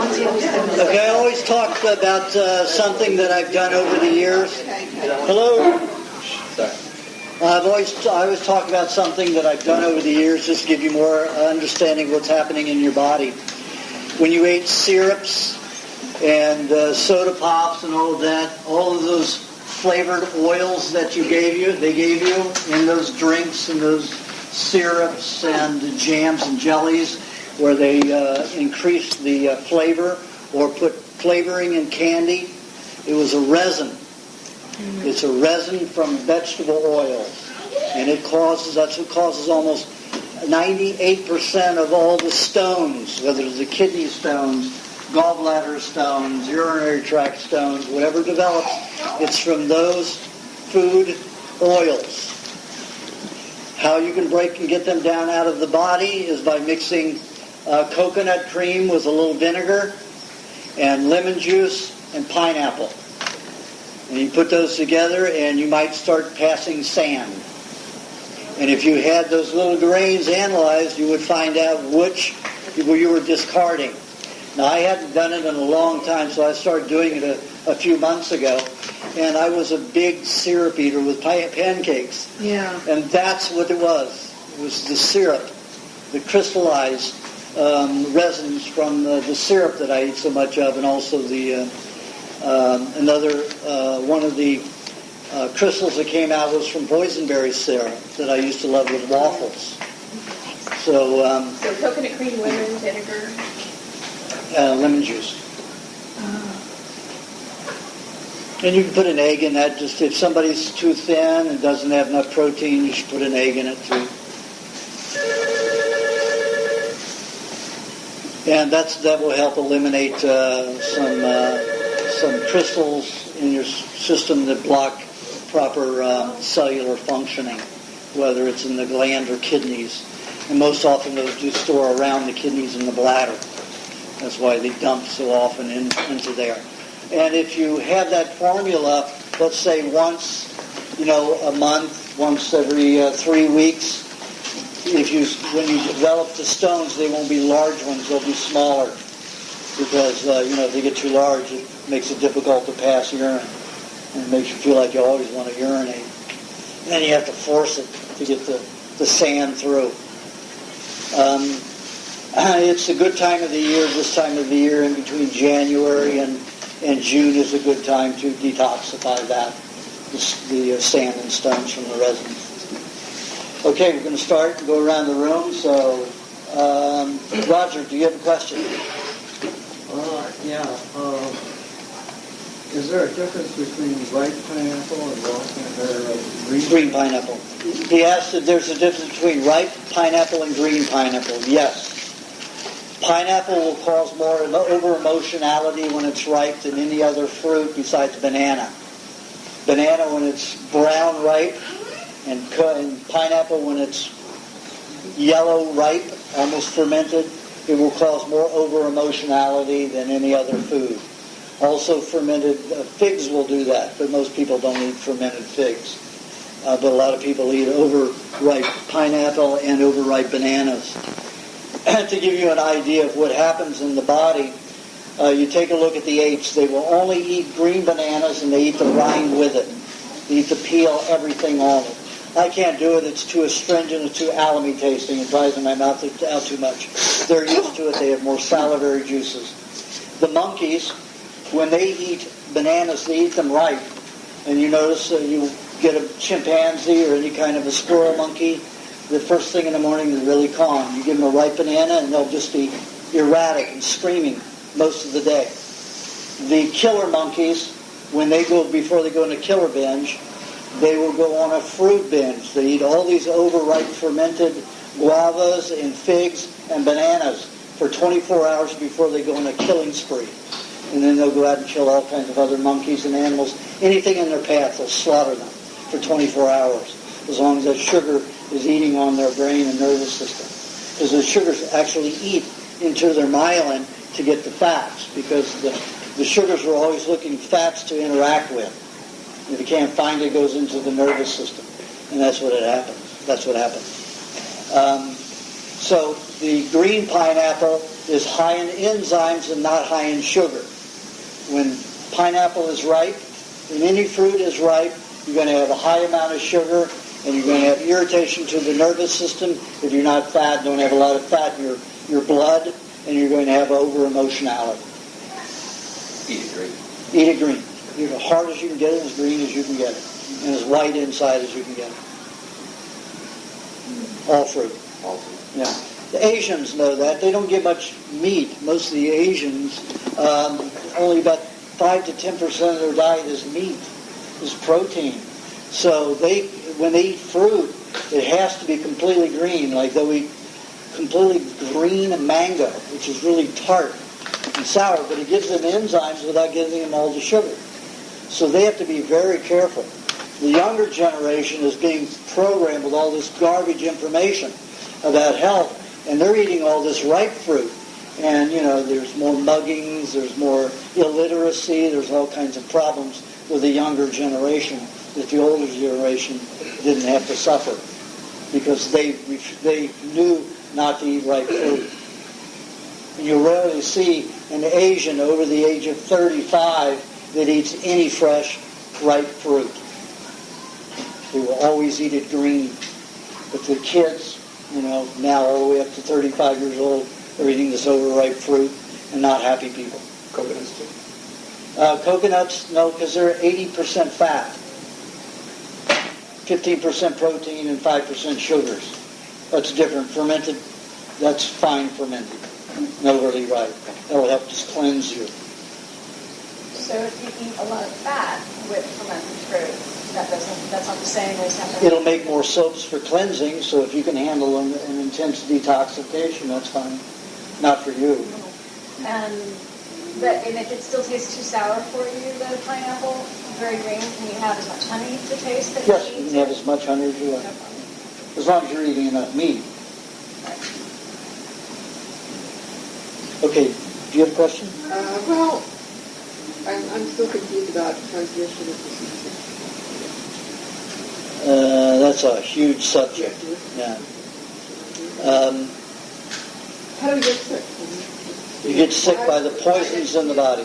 Okay, I always talk about something that I've done over the years. Hello? I always talk about something that I've done over the years, just to give you more understanding of what's happening in your body. When you ate syrups and soda pops and all of that, all of those flavored oils that they gave you in those drinks and those syrups and jams and jellies, where they increased the flavor or put flavoring in candy, it was a resin. Mm-hmm. It's a resin from vegetable oils, and that's what causes almost 98% of all the stones, whether it's the kidney stones, gallbladder stones, urinary tract stones, whatever develops, it's from those food oils. How you can break and get them down out of the body is by mixing coconut cream with a little vinegar and lemon juice and pineapple. And you put those together and you might start passing sand. And if you had those little grains analyzed, you would find out which you were discarding. Now, I hadn't done it in a long time, so I started doing it a few months ago. And I was a big syrup eater with pancakes. Yeah. And that's what it was. It was the syrup, the crystallized resins from the syrup that I eat so much of, and also the one of the crystals that came out was from boysenberry syrup that I used to love with waffles. So coconut cream, lemon, vinegar? Lemon juice. And you can put an egg in that. Just if somebody's too thin and doesn't have enough protein, you should put an egg in it too. And that will help eliminate some crystals in your system that block proper cellular functioning, whether it's in the gland or kidneys. And most often those do store around the kidneys and the bladder. That's why they dump so often into there. And if you have that formula, let's say once, a month, once every 3 weeks, when you develop the stones, they won't be large ones; they'll be smaller, because if they get too large, it makes it difficult to pass urine, and it makes you feel like you always want to urinate. And then you have to force it to get the sand through. It's a good time of the year. This time of the year, in between January and June, is a good time to detoxify the sand and stones from the resins. Okay, we're going to start and go around the room. So, Roger, do you have a question? Is there a difference between ripe pineapple and green pineapple? He asked if there's a difference between ripe pineapple and green pineapple. Yes. Pineapple will cause more over-emotionality when it's ripe than any other fruit besides banana. Banana when it's brown ripe, and pineapple when it's yellow ripe, almost fermented, it will cause more over-emotionality than any other food. Also fermented figs will do that, but most people don't eat fermented figs. But a lot of people eat overripe pineapple and overripe bananas. To give you an idea of what happens in the body, you take a look at the apes. They will only eat green bananas, and they eat the rind with it. They eat the peel, everything on it. I can't do it. It's too astringent. It's too alamy tasting. It dries in my mouth out too much. They're used to it. They have more salivary juices. The monkeys, when they eat bananas, they eat them ripe. And you notice you get a chimpanzee or any kind of a squirrel monkey, the first thing in the morning they're really calm. You give them a ripe banana and they'll just be erratic and screaming most of the day. The killer monkeys, before they go into killer binge, they will go on a fruit binge. They eat all these overripe fermented guavas and figs and bananas for 24 hours before they go on a killing spree. And then they'll go out and kill all kinds of other monkeys and animals. Anything in their path, they'll slaughter them for 24 hours, as long as that sugar is eating on their brain and nervous system. Because the sugars actually eat into their myelin to get the fats, because the sugars are always looking fats to interact with. If you can't find it, it goes into the nervous system. And that's what happens. So the green pineapple is high in enzymes and not high in sugar. When pineapple is ripe, and any fruit is ripe, you're going to have a high amount of sugar, and you're going to have irritation to the nervous system. If you're not fat, don't have a lot of fat in your blood, and you're going to have over-emotionality. Eat it green. Eat it green. Eat it as hard as you can get it, as green as you can get it, and as white inside as you can get it. All fruit. All fruit. Yeah. The Asians know that. They don't get much meat. Most of the Asians, only about 5 to 10% of their diet is meat, is protein. So when they eat fruit, it has to be completely green. Like they'll eat completely green mango, which is really tart and sour, but it gives them enzymes without giving them all the sugar. So they have to be very careful. The younger generation is being programmed with all this garbage information about health, and they're eating all this ripe fruit. And, there's more muggings, there's more illiteracy, there's all kinds of problems with the younger generation that the older generation didn't have to suffer because they knew not to eat ripe fruit. And you rarely see an Asian over the age of 35 that eats any fresh, ripe fruit. They will always eat it green. But the kids, now all the way up to 35 years old, are eating this overripe fruit and not happy people. Coconuts too? Coconuts, no, because they're 80% fat. 15% protein and 5% sugars. That's different. Fermented, that's fine fermented. No, really right. That'll help just cleanse you. So if you eat a lot of fat with fermented fruit, that's not the same as having... It'll make more soaps for cleansing, so if you can handle an intense detoxification, that's fine. Not for you. And if it still tastes too sour for you, the pineapple, very green, can you have as much honey to taste that Yes, you you eat? can have as much honey as you like. As long as you're eating enough meat. Okay, do you have a question? I'm still confused about transmission of diseases. That's a huge subject. Yeah. How do we get sick? You get sick by the poisons in the body.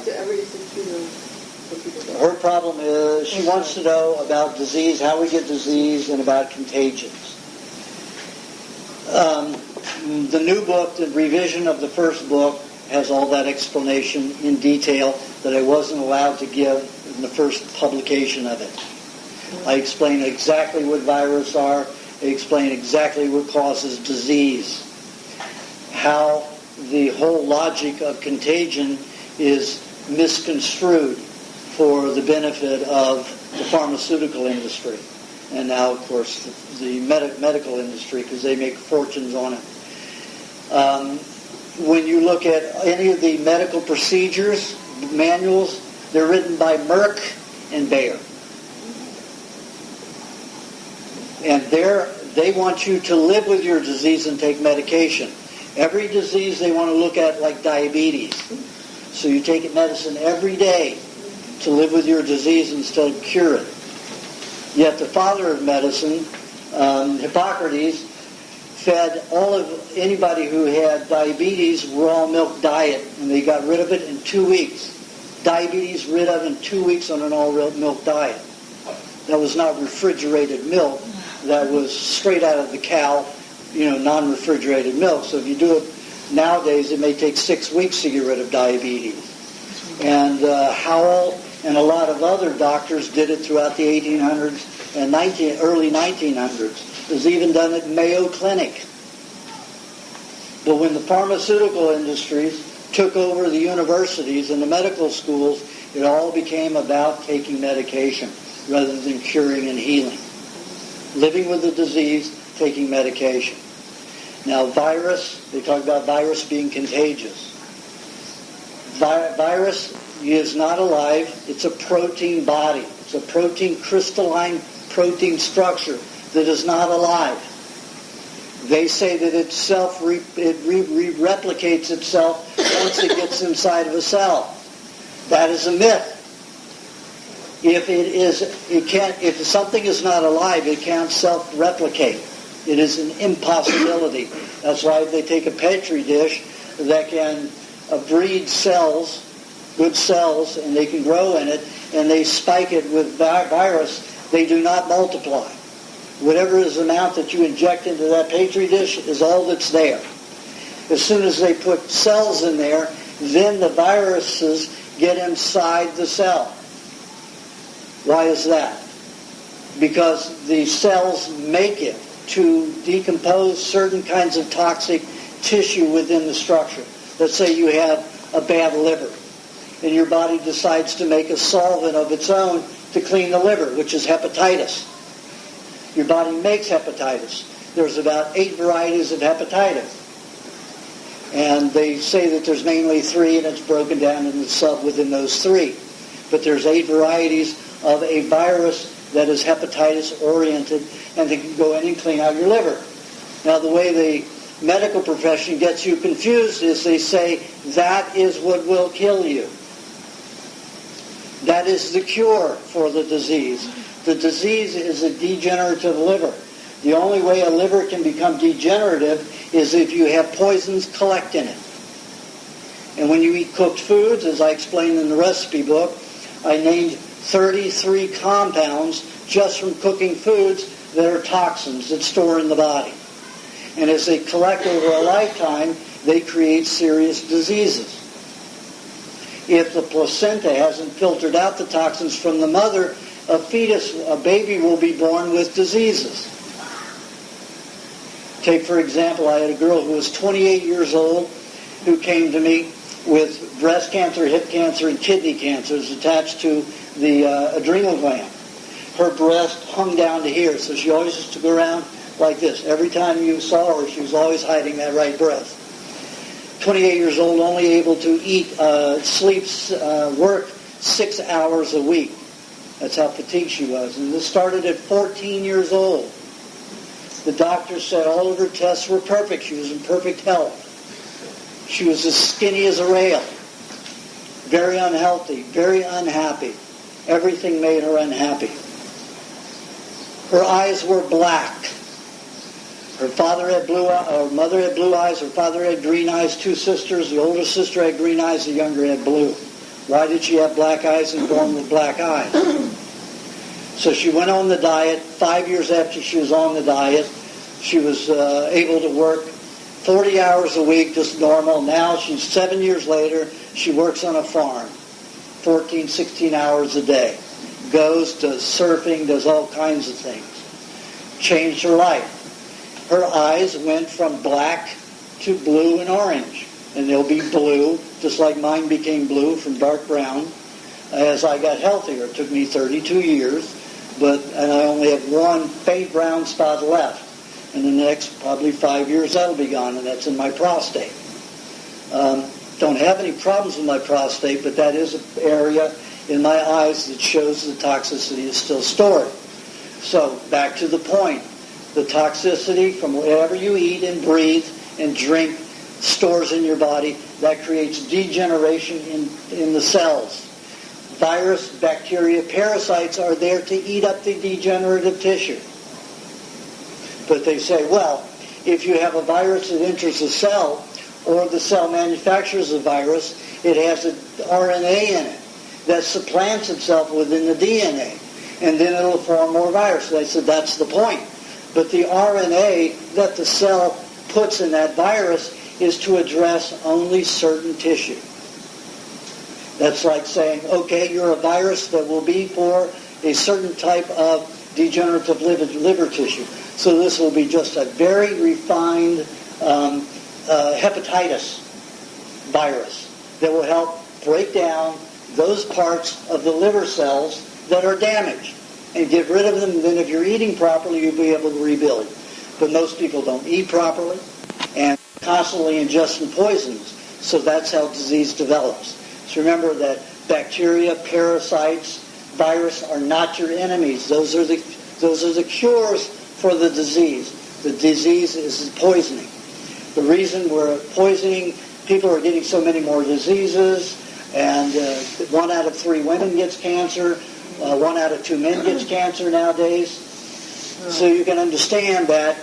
Her problem is she wants to know about disease, how we get disease, and about contagions. The new book, the revision of the first book, has all that explanation in detail that I wasn't allowed to give in the first publication of it. I explain exactly what viruses are. I explain exactly what causes disease. How the whole logic of contagion is misconstrued for the benefit of the pharmaceutical industry. And now, of course, the medical industry, because they make fortunes on it. When you look at any of the medical procedures, manuals, they're written by Merck and Bayer. And they want you to live with your disease and take medication. Every disease they want to look at like diabetes. So you take medicine every day to live with your disease instead of cure it. Yet the father of medicine, Hippocrates, fed anybody who had diabetes raw milk diet, and they got rid of it in 2 weeks. Diabetes rid of in 2 weeks on an all milk diet. That was not refrigerated milk. That was straight out of the cow, non-refrigerated milk. So if you do it nowadays, it may take 6 weeks to get rid of diabetes. And Howell and a lot of other doctors did it throughout the 1800s and early 1900s. It was even done at Mayo Clinic. But when the pharmaceutical industries took over the universities and the medical schools, it all became about taking medication rather than curing and healing. Living with the disease, taking medication. Now virus, they talk about virus being contagious. Virus is not alive. It's a protein body. It's a crystalline protein structure that is not alive. They say that it replicates itself once it gets inside of a cell. That is a myth. If something is not alive, it can't self-replicate. It is an impossibility. That's why if they take a petri dish that can breed cells, good cells, and they can grow in it, and they spike it with virus, they do not multiply. Whatever is the amount that you inject into that Petri dish is all that's there. As soon as they put cells in there, then the viruses get inside the cell. Why is that? Because the cells make it to decompose certain kinds of toxic tissue within the structure. Let's say you have a bad liver, and your body decides to make a solvent of its own to clean the liver, which is hepatitis. Your body makes hepatitis. There's about 8 varieties of hepatitis. And they say that there's mainly 3, and it's broken down into sub within those 3. But there's 8 varieties of a virus that is hepatitis-oriented, and they can go in and clean out your liver. Now, the way the medical profession gets you confused is they say, that is what will kill you. That is the cure for the disease. The disease is a degenerative liver. The only way a liver can become degenerative is if you have poisons collect in it. And when you eat cooked foods, as I explained in the recipe book, I named 33 compounds just from cooking foods that are toxins that store in the body. And as they collect over a lifetime, they create serious diseases. If the placenta hasn't filtered out the toxins from the mother, a fetus, a baby, will be born with diseases. Take, for example, I had a girl who was 28 years old who came to me with breast cancer, hip cancer, and kidney cancers attached to the adrenal gland. Her breast hung down to here, so she always used to go around like this. Every time you saw her, she was always hiding that right breast. 28 years old, only able to eat, sleep, work 6 hours a week. That's how fatigued she was. And this started at 14 years old. The doctor said all of her tests were perfect. She was in perfect health. She was as skinny as a rail. Very unhealthy, very unhappy. Everything made her unhappy. Her eyes were black. Her father had blue eyes, her mother had blue eyes, her father had green eyes, 2 sisters. The older sister had green eyes, the younger had blue. Why did she have black eyes and born with black eyes? So she went on the diet. 5 years after she was on the diet, she was able to work 40 hours a week, just normal. Now she's 7 years later, she works on a farm, 14, 16 hours a day. Goes, does surfing, does all kinds of things. Changed her life. Her eyes went from black to blue and orange. And they'll be blue, just like mine became blue from dark brown. As I got healthier, it took me 32 years, and I only have one faint brown spot left. In the next probably 5 years, that'll be gone, and that's in my prostate. Don't have any problems with my prostate, but that is an area in my eyes that shows the toxicity is still stored. So, back to the point. The toxicity from whatever you eat and breathe and drink stores in your body. That creates degeneration in the cells. Virus, bacteria, parasites are there to eat up the degenerative tissue. But they say, well, if you have a virus that enters the cell, or the cell manufactures a virus, it has an RNA in it that supplants itself within the DNA, and then it'll form more virus. They said that's the point. But the RNA that the cell puts in that virus is to address only certain tissue. That's like saying, okay, you're a virus that will be for a certain type of degenerative liver tissue. So this will be just a very refined hepatitis virus that will help break down those parts of the liver cells that are damaged and get rid of them. And then if you're eating properly, you'll be able to rebuild. But most people don't eat properly and constantly ingesting poisons. So that's how disease develops. So remember that bacteria, parasites, virus are not your enemies. Those are the cures for the disease. The disease is poisoning. The reason we're poisoning, people are getting so many more diseases, and 1 out of 3 women gets cancer, 1 out of 2 men gets cancer nowadays. So you can understand that.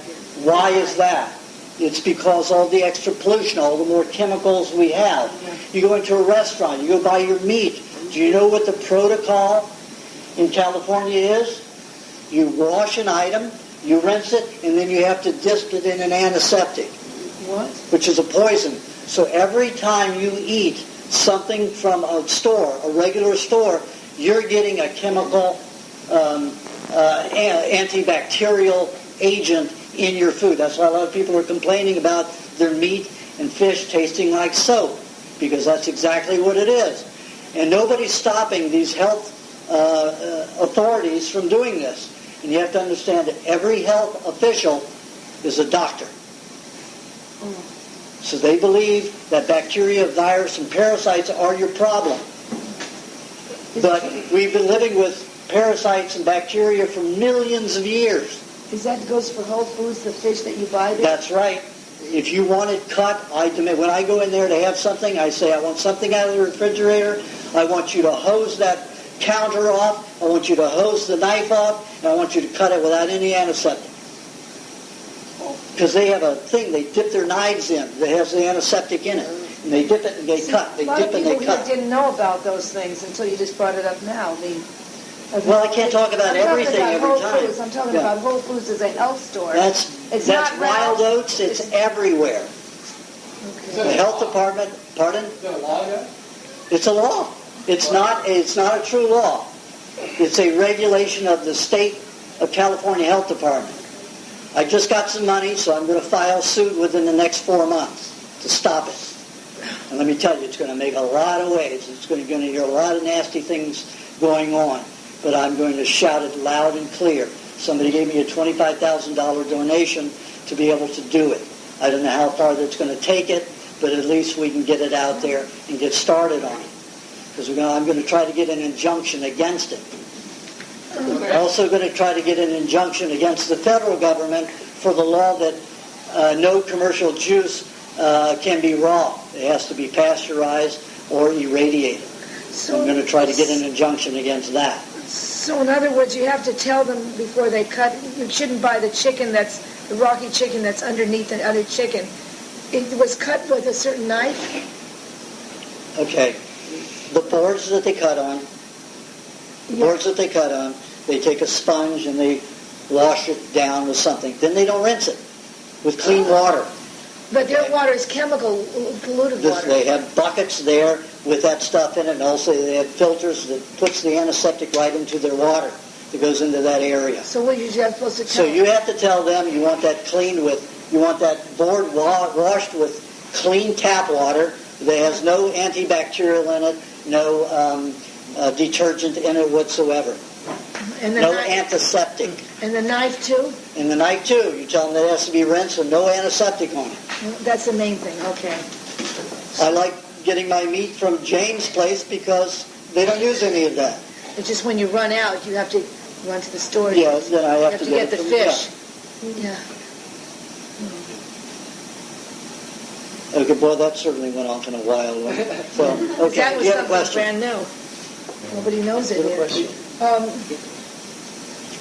Why is that? It's because all the extra pollution, all the more chemicals we have. You go into a restaurant, you go buy your meat. Do you know what the protocol in California is? You wash an item, you rinse it, and then you have to dip it in an antiseptic. What? Which is a poison. So every time you eat something from a store, a regular store, you're getting a chemical antibacterial agent in your food. That's why a lot of people are complaining about their meat and fish tasting like soap, because that's exactly what it is. And nobody's stopping these health authorities from doing this. And you have to understand that every health official is a doctor. So they believe that bacteria, virus, and parasites are your problem. But we've been living with parasites and bacteria for millions of years. Is that goes for Whole Foods, the fish that you buy there? That's right. If you want it cut, when I go in there to have something, I say, I want something out of the refrigerator. I want you to hose that counter off. I want you to hose the knife off. And I want you to cut it without any antiseptic. Because they have a thing, they dip their knives in that has the antiseptic in it. And they dip it and they cut. They dip and they cut. A lot of people here didn't know about those things until you just brought it up now. Well, I can't talk about everything every time. I'm talking about Whole Foods as a health store. That's Wild Oats. It's everywhere. Okay. The health department, pardon? Is that a law yet? It's a law. It's not a true law. It's a regulation of the state of California Health Department. I just got some money, so I'm going to file suit within the next 4 months to stop it. And let me tell you, it's going to make a lot of waves. It's going to hear a lot of nasty things going on. But I'm going to shout it loud and clear. Somebody gave me a $25,000 donation to be able to do it. I don't know how far that's going to take it, but at least we can get it out there and get started on it. Because I'm going to try to get an injunction against it. I'm also going to try to get an injunction against the federal government for the law that no commercial juice can be raw. It has to be pasteurized or irradiated. So I'm going to try to get an injunction against that. So in other words, you have to tell them before they cut. You shouldn't buy the chicken the rocky chicken that's underneath the other chicken. It was cut with a certain knife? Okay. The boards that they cut on, they take a sponge and they wash it down with something. Then they don't rinse it with clean water. But their water is chemical, polluted water. They have buckets there with that stuff in it, and also they have filters that puts the antiseptic right into their water that goes into that area. So what are you supposed to tell So you have to tell them you want that you want that board washed with clean tap water that has no antibacterial in it, no detergent in it whatsoever. And no antiseptic. And the knife too? And the knife too. You tell them that it has to be rinsed with no antiseptic on it. That's the main thing, okay. I like getting my meat from Jane's place because they don't use any of that. It's just when you run out, you have to run to the store. Yes, then I have to get the fish. Yeah. Okay, boy, that certainly went off in a wild way. So, okay, that was you have a something question? brand new. Nobody knows it yet.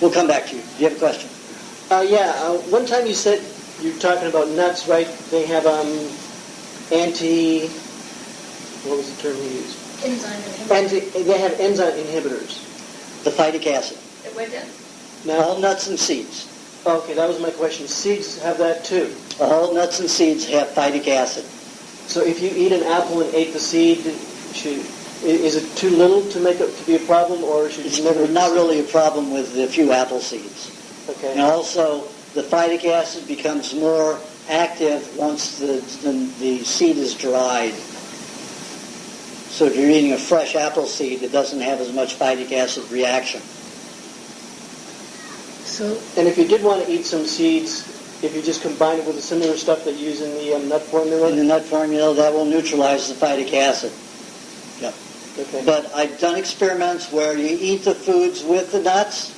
We'll come back to you. Do you have a question? One time you said, you're talking about nuts, right? They have what was the term you used? Enzyme inhibitors. They have enzyme inhibitors. The phytic acid. All nuts and seeds. Okay, that was my question. Seeds have that too. All nuts and seeds have phytic acid. So if you eat an apple and ate the seed, is it too little to make it to be a problem, or should It's you never? not really a problem with a few apple seeds. Okay. And also, the phytic acid becomes more active once the seed is dried. So if you're eating a fresh apple seed, it doesn't have as much phytic acid reaction. And if you did want to eat some seeds, if you just combine it with the similar stuff that you use in the nut formula? In the nut formula, that will neutralize the phytic acid. Yep. Okay. But I've done experiments where you eat the foods with the nuts.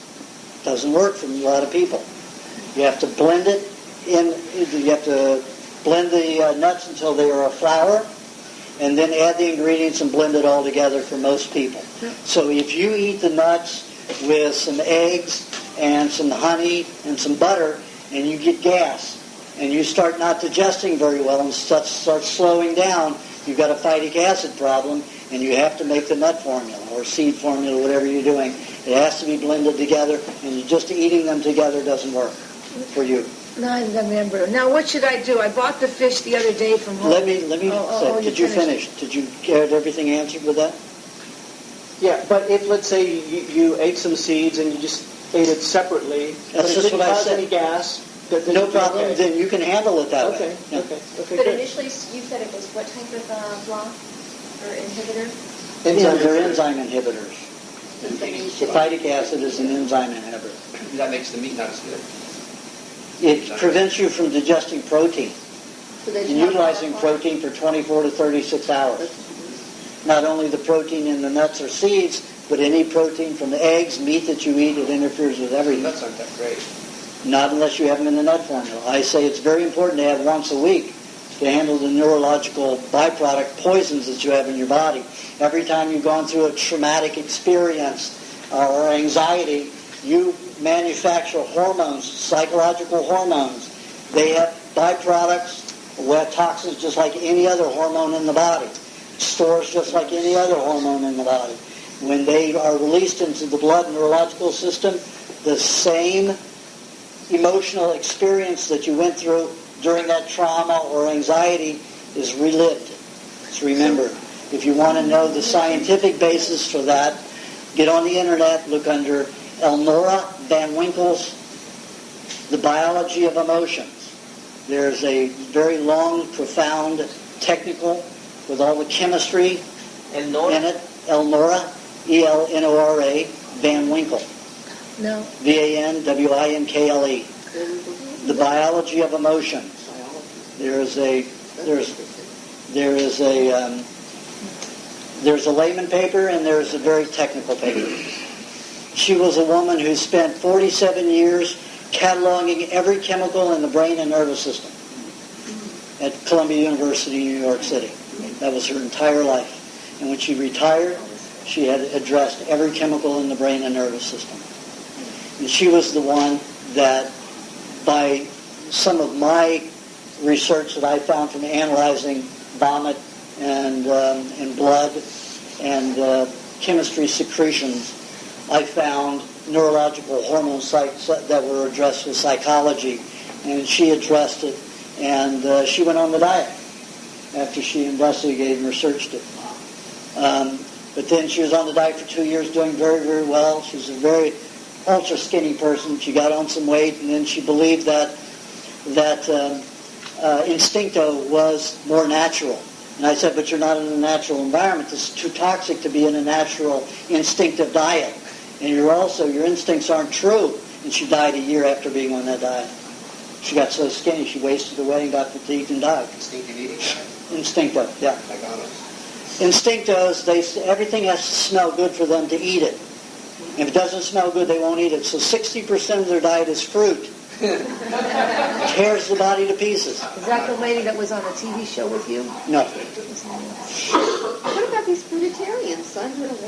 It doesn't work for a lot of people. You have to blend it in. You have to blend the nuts until they are a flour, and then add the ingredients and blend it all together for most people. So if you eat the nuts with some eggs and some honey and some butter, and you get gas, and you start not digesting very well and start slowing down, you've got a phytic acid problem, and you have to make the nut formula or seed formula, whatever you're doing. It has to be blended together, and just eating them together doesn't work for you. No, I remember. Now, what should I do? I bought the fish the other day from home. Let me say, did you finish? Did you get everything answered with that? Yeah, but if, let's say, you ate some seeds and you just ate it separately, but That's it just didn't what I cause said. any gas, then No you'd be problem. okay. Then you can handle it that Okay, way. Yeah. okay, But good. initially, you said it was what type of block or inhibitor? Yeah, they're enzyme inhibitors. The phytic acid is an enzyme inhibitor. That makes the meat not as good. It prevents you from digesting protein So they and should have utilizing more protein for 24 to 36 hours. Not only the protein in the nuts or seeds, but any protein from the eggs, meat that you eat, it interferes with everything. Nuts aren't that great. Not unless you have them in the nut formula. I say it's very important to have once a week to handle the neurological byproduct poisons that you have in your body. Every time you've gone through a traumatic experience or anxiety, you manufacture hormones, psychological hormones. They have byproducts, toxins just like any other hormone in the body. Stores just like any other hormone in the body. When they are released into the blood neurological system, the same emotional experience that you went through during that trauma or anxiety is relived. It's remembered. If you want to know the scientific basis for that, get on the internet, look under Elnora Van Winkle's The Biology of Emotions. There's a very long, profound, technical, with all the chemistry in it. Elnora, E-L-N-O-R-A, Van Winkle. No. V-A-N-W-I-N-K-L-E. The Biology of Emotions. There's a layman paper and there's a very technical paper. She was a woman who spent 47 years cataloging every chemical in the brain and nervous system at Columbia University, New York City. That was her entire life. And when she retired, she had addressed every chemical in the brain and nervous system. And she was the one that, by some of my research that I found from analyzing vomit and blood and chemistry secretions, I found neurological hormone sites that were addressed with psychology, and she addressed it, and she went on the diet after she investigated and researched it. But then she was on the diet for 2 years, doing very, very well. She was a very ultra skinny person. She got on some weight, and then she believed that Instincto was more natural. And I said, but you're not in a natural environment. This is too toxic to be in a natural, instinctive diet. And your instincts aren't true. And she died a year after being on that diet. She got so skinny, she wasted away and got fatigued and died. Instinctive eating? Instincto, yeah. McDonald's. Instinctos, everything has to smell good for them to eat it. If it doesn't smell good, they won't eat it. So 60% of their diet is fruit. Tears the body to pieces. Is that the lady that was on a TV show with you? No. What about these fruitarians? Son, what are they?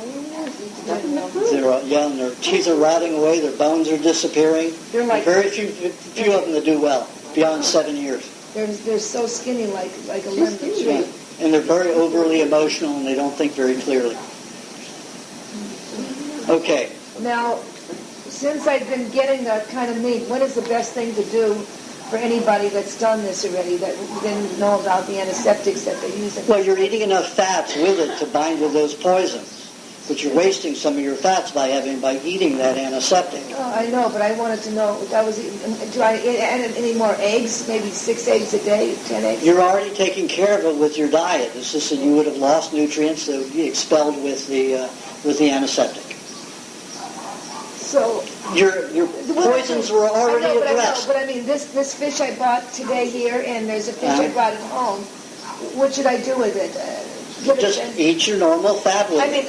And their teeth are rotting away, their bones are disappearing. They're like- Very few of them that do well, beyond 7 years. They're so skinny like a limb of a tree. And they're very overly emotional and they don't think very clearly. Okay. Now, since I've been getting that kind of meat, what is the best thing to do for anybody that's done this already, that didn't know about the antiseptics that they use? Well, you're eating enough fats with it to bind with those poisons. But you're wasting some of your fats by eating that antiseptic. Oh, I know, but I wanted to know, do I add any more eggs? Maybe 6 eggs a day, 10 eggs? You're already taking care of it with your diet. It's just that you would have lost nutrients that would be expelled with the antiseptic. So Your poisons were already addressed. But I mean, this fish I bought today here, and there's a fish I bought at home. What should I do with it? Just eat your normal fat with I it.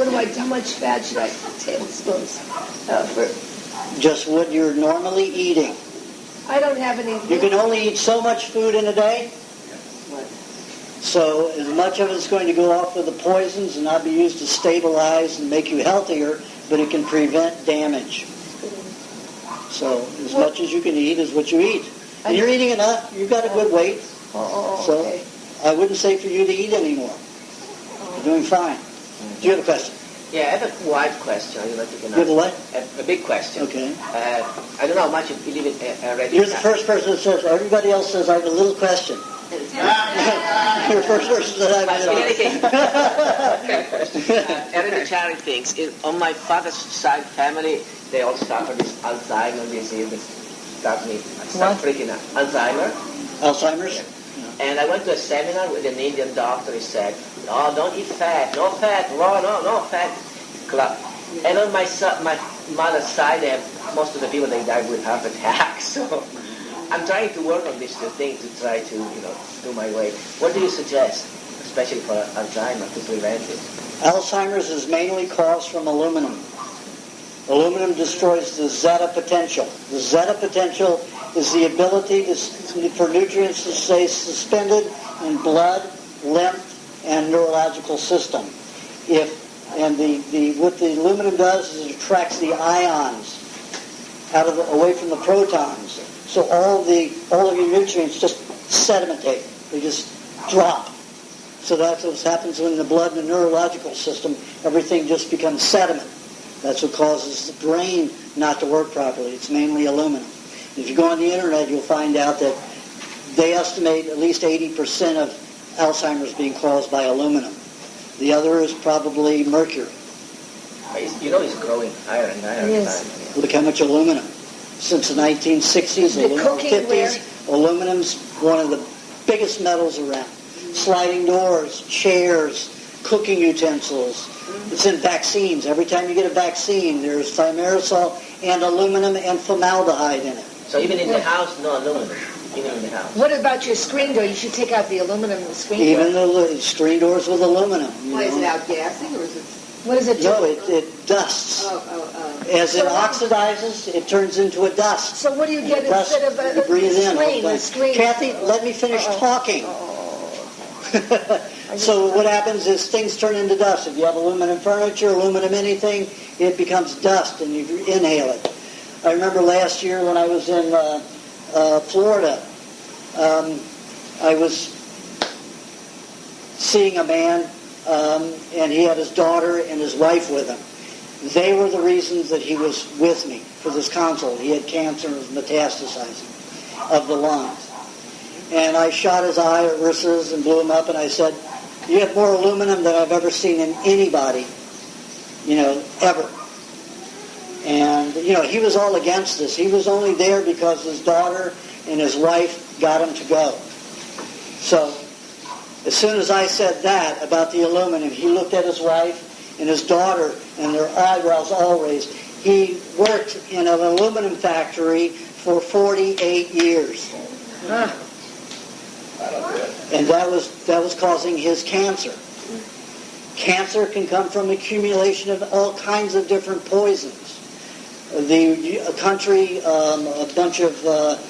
mean, how much fat should I? Tablespoons. Just what you're normally eating. I don't have any. You can only eat so much food in a day. So as much of it's going to go off with the poisons and not be used to stabilize and make you healthier, but it can prevent damage. So as much as you can eat is what you eat. And you're eating enough. You've got a good weight. So Okay. I wouldn't say for you to eat anymore. You're doing fine. Do you have a question? Yeah, I have a wide question. I don't know if you can You have a what? A big question. Okay. I don't know how much you believe in hereditary. You're the first person that says, everybody else says, I have a little question. You're the first person that I But in any have. case, hereditary things. On my father's side family, they all suffer this Alzheimer disease. Start freaking out. Alzheimer's? And I went to a seminar with an Indian doctor. He said, "Oh, don't eat fat. No fat. No fat." And on my mother's side, most of the people they died with heart attacks. So I'm trying to work on these two things to try to do my way. What do you suggest, especially for Alzheimer, to prevent it? Alzheimer's is mainly caused from aluminum. Aluminum destroys the zeta potential. The zeta potential is the ability for nutrients to stay suspended in blood, lymph, and neurological system. What the aluminum does is it attracts the ions away from the protons. So all of your nutrients just sedimentate. They just drop. So that's what happens in the blood and the neurological system. Everything just becomes sediment. That's what causes the brain not to work properly. It's mainly aluminum. If you go on the internet, you'll find out that they estimate at least 80% of Alzheimer's being caused by aluminum. The other is probably mercury. It's growing higher and higher. Yes. Look how much aluminum. Since the 1960s, The cooking 50s, aluminum's one of the biggest metals around. Sliding doors, chairs, cooking utensils. It's in vaccines. Every time you get a vaccine, there's thimerosal and aluminum and formaldehyde in it. So even in the house, no aluminum. Even in the house. What about your screen door? You should take out the aluminum in the screen door. Even the screen doors with aluminum. Why, is it outgassing or is it? What does it do? No, it dusts. As it oxidizes, it turns into a dust. So what do you get Dust instead of a you breathe in. the screen? Kathy, let me finish talking. So what happens is things turn into dust. If you have aluminum furniture, aluminum anything, it becomes dust and you inhale it. I remember last year when I was in Florida, I was seeing a man and he had his daughter and his wife with him. They were the reasons that he was with me for this consult. He had cancer and was metastasizing of the lungs. And I shot his irises and blew him up, and I said, "You have more aluminum than I've ever seen in anybody, ever." And, he was all against this. He was only there because his daughter and his wife got him to go. So, as soon as I said that about the aluminum, he looked at his wife and his daughter, and their eyebrows all raised. He worked in an aluminum factory for 48 years. And that was causing his cancer. Cancer can come from accumulation of all kinds of different poisons. A bunch of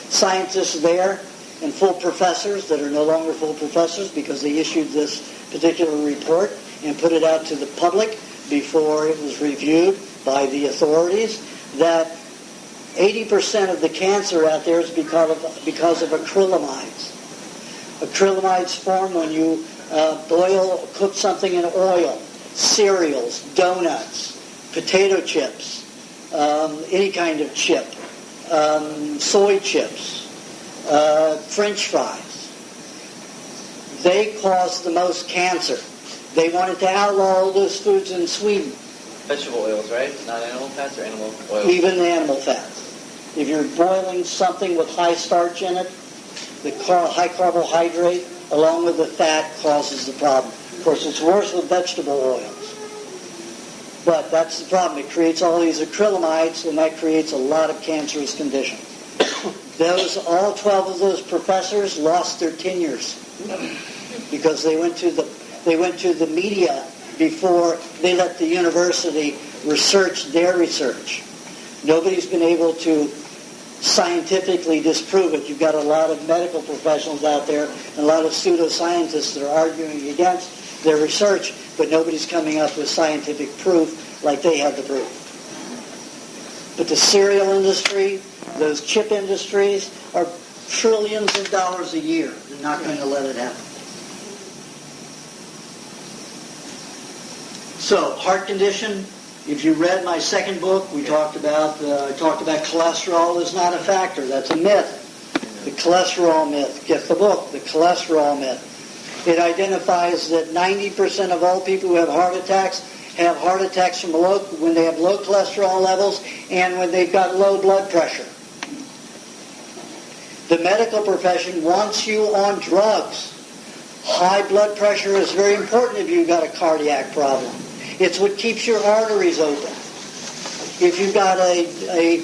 scientists there and full professors that are no longer full professors because they issued this particular report and put it out to the public before it was reviewed by the authorities, that 80% of the cancer out there is because of acrylamides. Acrylamides form when you cook something in oil, cereals, donuts, potato chips, any kind of chip, soy chips, French fries. They cause the most cancer. They wanted to outlaw all those foods in Sweden. Vegetable oils, right? Not animal fats or animal oils? Even the animal fats. If you're boiling something with high starch in it, the high carbohydrate along with the fat causes the problem. Of course, it's worse with vegetable oils. But that's the problem. It creates all these acrylamides, and that creates a lot of cancerous conditions. All 12 of those professors lost their tenures because they went to the media before they let the university research their research. Nobody's been able to scientifically disprove it. You've got a lot of medical professionals out there and a lot of pseudoscientists that are arguing against their research, but nobody's coming up with scientific proof like they had the proof. But the cereal industry, Those chip industries are trillions of dollars a year. They're not going to let it happen. So, heart condition. If you read my second book, I talked about cholesterol is not a factor. That's a myth. The cholesterol myth. Get the book, The Cholesterol Myth. It identifies that 90% of all people who have heart attacks from when they have low cholesterol levels and when they've got low blood pressure. The medical profession wants you on drugs. High blood pressure is very important if you've got a cardiac problem. It's what keeps your arteries open. If you've got a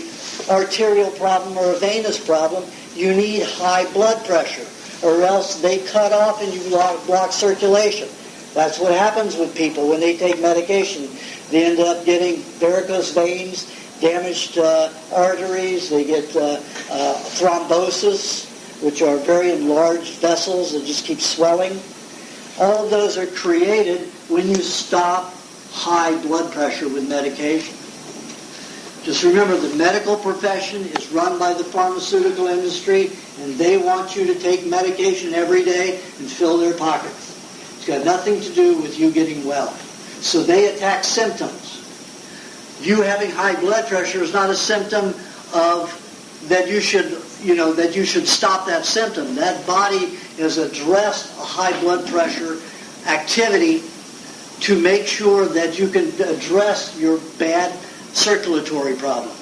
arterial problem or a venous problem, you need high blood pressure, or else they cut off and you block circulation. That's what happens with people when they take medication. They end up getting varicose veins, damaged arteries. They get thrombosis, which are very enlarged vessels that just keep swelling. All of those are created when you stop high blood pressure with medication. Just remember, the medical profession is run by the pharmaceutical industry, and they want you to take medication every day and fill their pockets. It's got nothing to do with you getting well. So they attack symptoms. You having high blood pressure is not a symptom of that you should stop that symptom. That body has addressed a high blood pressure activity to make sure that you can address your bad circulatory problem.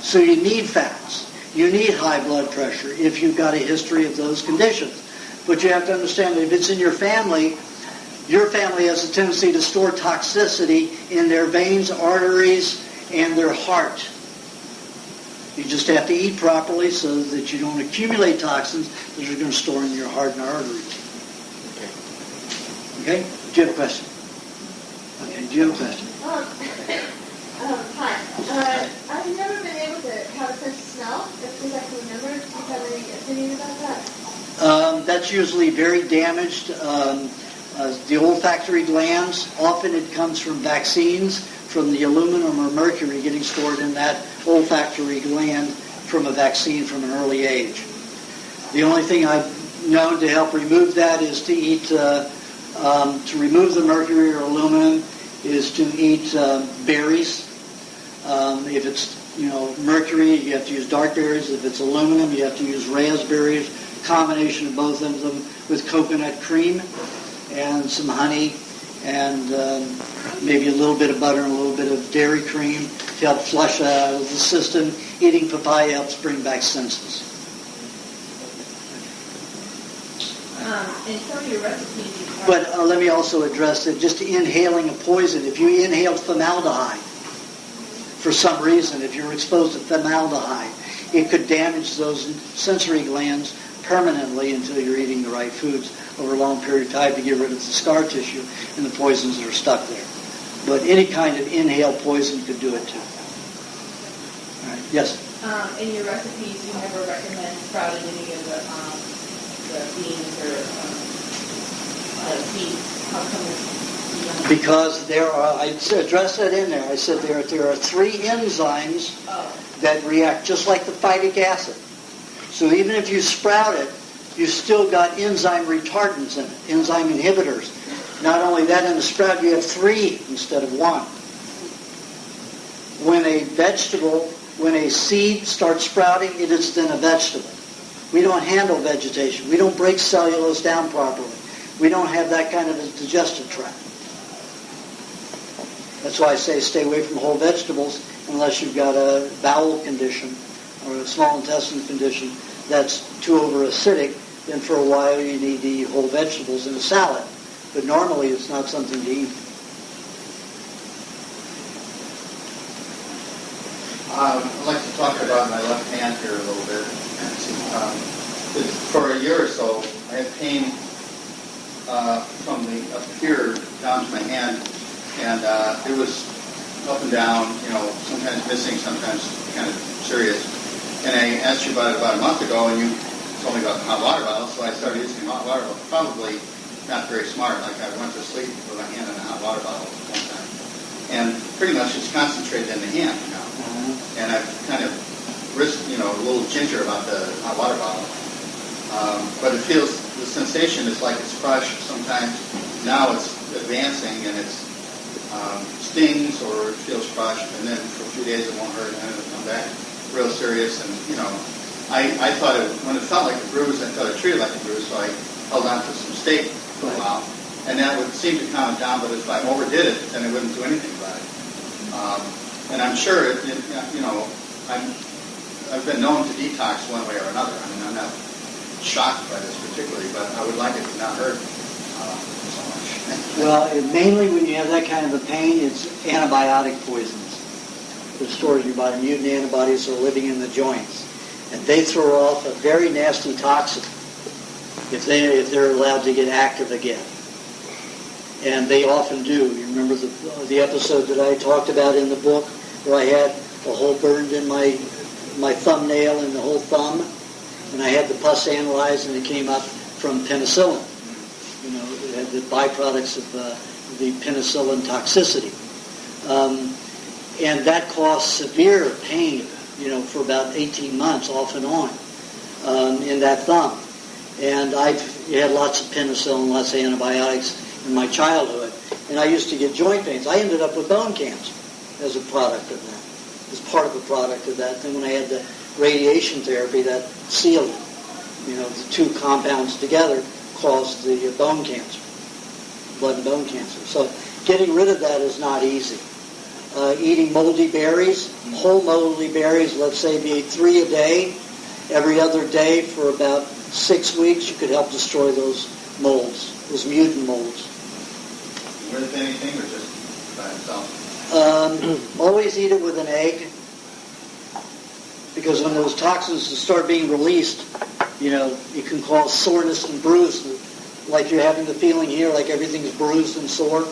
So you need fats. You need high blood pressure if you've got a history of those conditions. But you have to understand that if it's in your family has a tendency to store toxicity in their veins, arteries, and their heart. You just have to eat properly so that you don't accumulate toxins that are going to store in your heart and arteries. Okay? Do you have a question? Okay, do you have a question? Hi. I've never been able to have a sense of smell, because I can remember. Do you have any opinion about that? That's usually very damaged. The olfactory glands, often it comes from vaccines, from the aluminum or mercury getting stored in that olfactory gland from a vaccine from an early age. The only thing I've known to help remove that is to eat, to remove the mercury or aluminum, is to eat berries. If it's mercury, you have to use dark berries. If it's aluminum, you have to use raspberries. Combination of both of them with coconut cream and some honey and maybe a little bit of butter and a little bit of dairy cream to help flush out of the system. Eating papaya helps bring back senses. In some of your recipes, But let me also address that just inhaling a poison. If you inhale formaldehyde, for some reason, if you're exposed to formaldehyde, it could damage those sensory glands permanently until you're eating the right foods over a long period of time to get rid of the scar tissue and the poisons that are stuck there. But any kind of inhaled poison could do it too. All right. Yes? in your recipes, you never recommend sprouting any of the beans or seeds. How come? Because there are, I addressed that in there. I said there are three enzymes that react just like the phytic acid. So even if you sprout it, you still got enzyme retardants in it, enzyme inhibitors. Not only that, in the sprout you have three instead of one. When a seed starts sprouting, it is then a vegetable. We don't handle vegetation. We don't break cellulose down properly. We don't have that kind of a digestive tract. That's why I say stay away from whole vegetables unless you've got a bowel condition or a small intestine condition that's too over-acidic. Then for a while you need to eat whole vegetables in a salad. But normally it's not something to eat. I'd like to talk about my left hand here a little bit. For a year or so, I had pain from up here down to my hand, and it was up and down, sometimes missing, sometimes kind of serious. And I asked you about it about a month ago, and you told me about the hot water bottle, so I started using hot water bottle. Probably not very smart, like I went to sleep with my hand in a hot water bottle one time. And pretty much it's concentrated in the hand now. And I've kind of a little ginger about the hot water bottle. But it feels, the sensation is like it's crushed sometimes. Now it's advancing and it's stings or it feels crushed, and then for a few days it won't hurt, and then it'll come back real serious. And I thought when it felt like a bruise, I thought it treated like a bruise, so I held on to some steak for a while, and that would seem to calm it down. But if I overdid it, then it wouldn't do anything about it. And I'm sure I've been known to detox one way or another. I mean, I'm not shocked by this particularly, but I would like it to not hurt so much. Well, mainly when you have that kind of a pain, it's antibiotic poisons that stored in your body. Mutant antibodies are living in the joints, and they throw off a very nasty toxin if they're allowed to get active again. And they often do. You remember the episode that I talked about in the book where I had a hole burned in my thumbnail and the whole thumb, and I had the pus analyzed, and it came up from penicillin. It had the byproducts of the penicillin toxicity. And that caused severe pain, for about 18 months off and on in that thumb. And I've had lots of penicillin, lots of antibiotics in my childhood, and I used to get joint pains. I ended up with bone cancer as a product of that, as part of a product of that. Then when I had the radiation therapy, that sealed it. The two compounds together caused the bone cancer, blood and bone cancer. So getting rid of that is not easy. Eating moldy berries, whole moldy berries, let's say if you ate 3 a day, every other day for about 6 weeks, you could help destroy those molds, those mutant molds. With anything or just by itself? Always eat it with an egg, because when those toxins start being released, it can cause soreness and bruise, like you're having the feeling here, like everything's bruised and sore.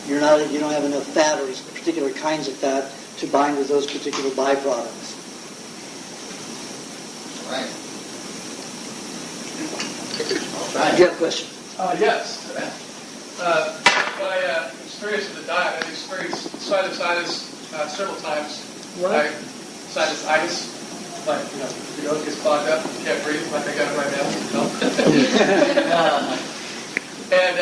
You don't have enough fat or particular kinds of fat to bind with those particular byproducts. Right. Do you have a question? Yes. My experience with the diet, I've experienced sinusitis several times. What? Sinusitis. Like, your nose gets clogged up, you can't breathe, like I got it right now. And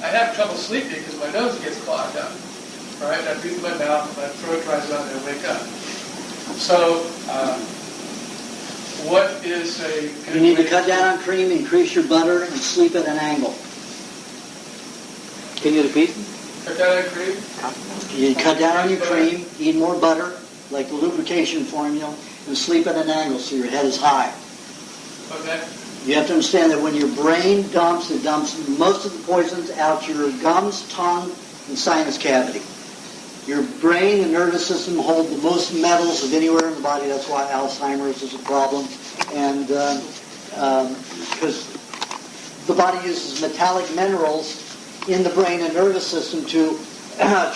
I have trouble sleeping because my nose gets clogged up. Right? And I breathe in my mouth, my throat dries out, and I wake up. So, what is a good You need to way cut down on cream, increase your butter, and sleep at an angle. Can you repeat? Cut down on cream? You cut down on your cream, eat more butter, like the lubrication formula, and sleep at an angle so your head is high. Okay. You have to understand that when your brain dumps, it dumps most of the poisons out your gums, tongue, and sinus cavity. Your brain and nervous system hold the most metals of anywhere in the body. That's why Alzheimer's is a problem. And because the body uses metallic minerals in the brain and nervous system to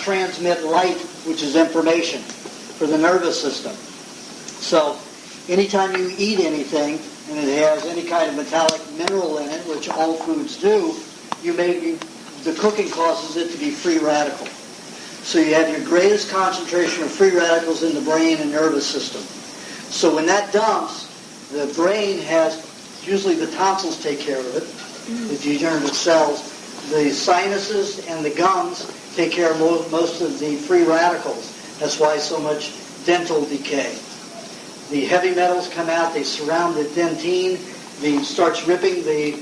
transmit light, which is information, for the nervous system. So anytime you eat anything and it has any kind of metallic mineral in it, which all foods do, the cooking causes it to be free radical. So you have your greatest concentration of free radicals in the brain and nervous system. So when that dumps, the brain has, usually the tonsils take care of it, the degenerative cells. The sinuses and the gums take care of most of the free radicals. That's why so much dental decay. The heavy metals come out, they surround the dentine, it starts ripping the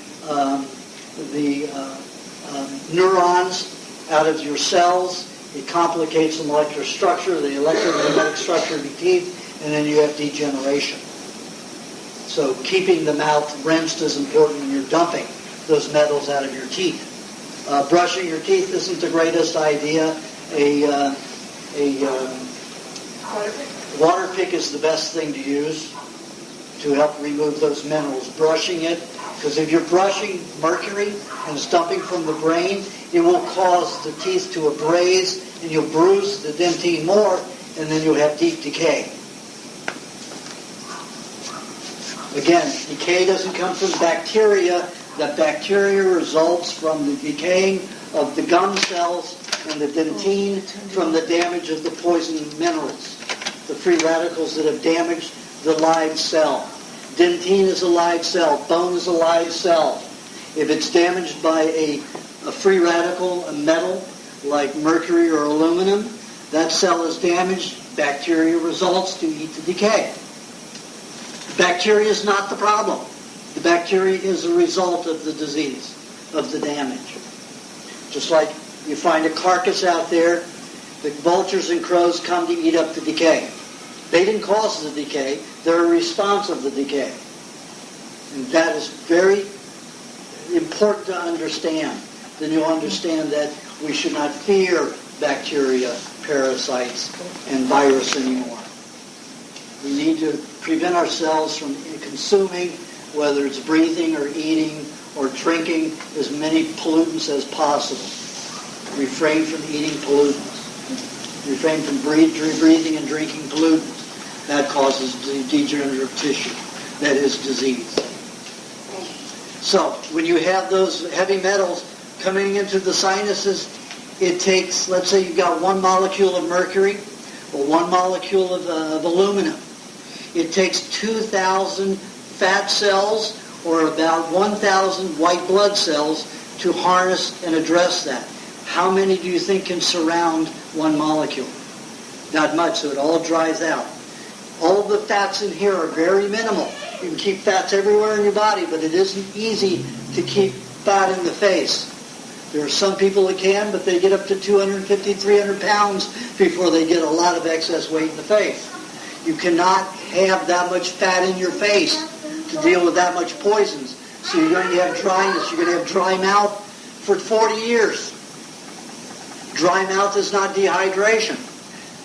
neurons out of your cells. It complicates the molecular structure, the electromagnetic structure of your teeth, and then you have degeneration. So keeping the mouth rinsed is important when you're dumping those metals out of your teeth. Brushing your teeth isn't the greatest idea. A water pick is the best thing to use to help remove those minerals. Brushing it, because if you're brushing mercury and it's dumping from the brain, it will cause the teeth to abrase, and you'll bruise the dentine more, and then you'll have deep decay. Again, decay doesn't come from bacteria. The bacteria results from the decaying of the gum cells and the dentine from the damage of the poison minerals. the free radicals that have damaged the live cell. Dentine is a live cell. Bone is a live cell. If it's damaged by a free radical, a metal, like mercury or aluminum, that cell is damaged. Bacteria results to eat the decay. Bacteria is not the problem. The bacteria is a result of the disease, of the damage. Just like you find a carcass out there, the vultures and crows come to eat up the decay. They didn't cause the decay. They're a response of the decay. And that is very important to understand. Then you'll understand that we should not fear bacteria, parasites, and virus anymore. We need to prevent ourselves from consuming, whether it's breathing or eating or drinking, as many pollutants as possible. Refrain from eating pollutants. Refrain from breathing and drinking pollutants. That causes degenerative tissue. That is disease. So, when you have those heavy metals coming into the sinuses, it takes, let's say you've got 1 molecule of mercury or 1 molecule of aluminum. It takes 2,000 fat cells or about 1,000 white blood cells to harness and address that. How many do you think can surround 1 molecule? Not much, so it all dries out. All of the fats in here are very minimal. You can keep fats everywhere in your body, but it isn't easy to keep fat in the face. There are some people that can, but they get up to 250, 300 pounds before they get a lot of excess weight in the face. You cannot have that much fat in your face to deal with that much poisons. So you're going to have dryness. You're going to have dry mouth for 40 years. Dry mouth is not dehydration.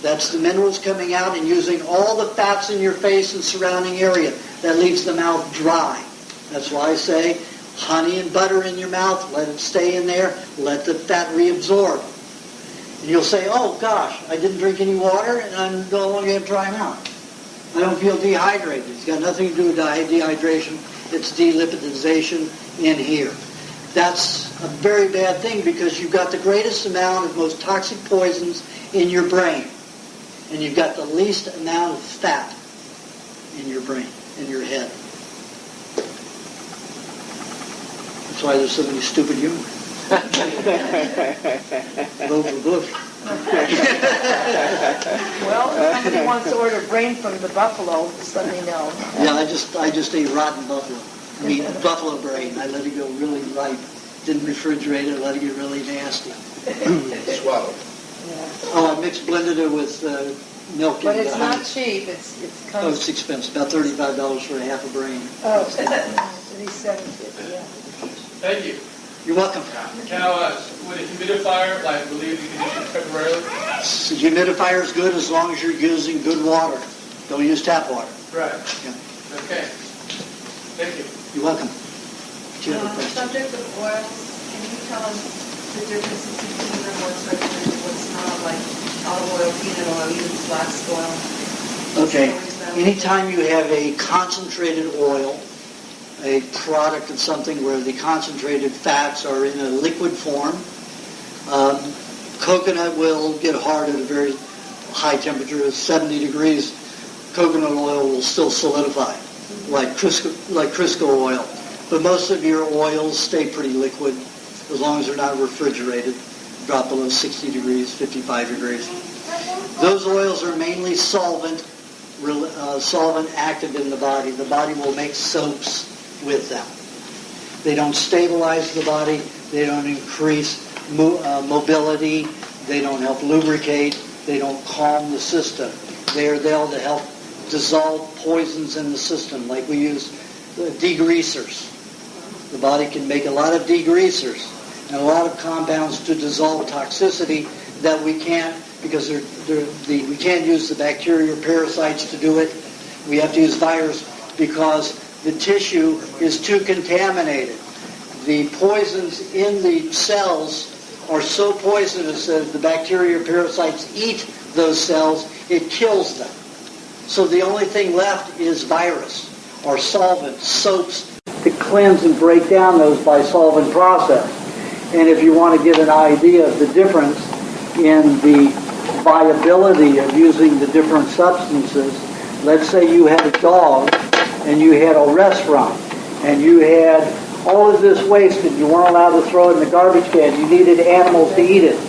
That's the minerals coming out and using all the fats in your face and surrounding area. That leaves the mouth dry. That's why I say honey and butter in your mouth, let it stay in there, let the fat reabsorb. And you'll say, oh gosh, I didn't drink any water and I'm no longer have dry mouth. I don't feel dehydrated. It's got nothing to do with dehydration. It's delipidization in here. That's a very bad thing because you've got the greatest amount of most toxic poisons in your brain. And you've got the least amount of fat in your brain, in your head. That's why there's so many stupid humans. Vote for Bush. Well, if somebody wants to order brain from the buffalo, just let me know. Yeah, I just ate rotten buffalo. I mean, buffalo brain. I let it go really ripe. Didn't refrigerate it. Let it get really nasty. Swallow. Oh, I blended it with milk. But and it's honey. not cheap. It's It's expensive. About $35 for a half a brain. Oh, so these $7.50. Yeah. Thank you. You're welcome. Now, with a humidifier, like relieve the condition temporarily? The humidifier is good as long as you're using good water. Don't use tap water. Right. Yeah. Okay. Thank you. You're welcome. Do you have a question? Subject of oils, can you tell us the differences between them, what's recommended, what's not, like olive oil, peanut oil, even flax oil? Okay. Anytime you have a concentrated oil, a product of something where the concentrated fats are in a liquid form, coconut will get hard at a very high temperature, at 70 degrees. Coconut oil will still solidify, like Crisco oil. But most of your oils stay pretty liquid as long as they're not refrigerated. Drop below 60 degrees, 55 degrees. Those oils are mainly solvent active in the body. The body will make soaps with them. They don't stabilize the body. They don't increase mobility. They don't help lubricate. They don't calm the system. They are there to help dissolve poisons in the system, like we use degreasers. The body can make a lot of degreasers and a lot of compounds to dissolve toxicity that we can't, because we can't use the bacteria or parasites to do it. We have to use virus because the tissue is too contaminated. The poisons in the cells are so poisonous that if the bacteria or parasites eat those cells, it kills them. So the only thing left is virus or solvent, soaps, to cleanse and break down those by solvent process. And if you want to get an idea of the difference in the viability of using the different substances. Let's say you had a dog and you had a restaurant and you had all of this waste and you weren't allowed to throw it in the garbage can. You needed animals to eat it.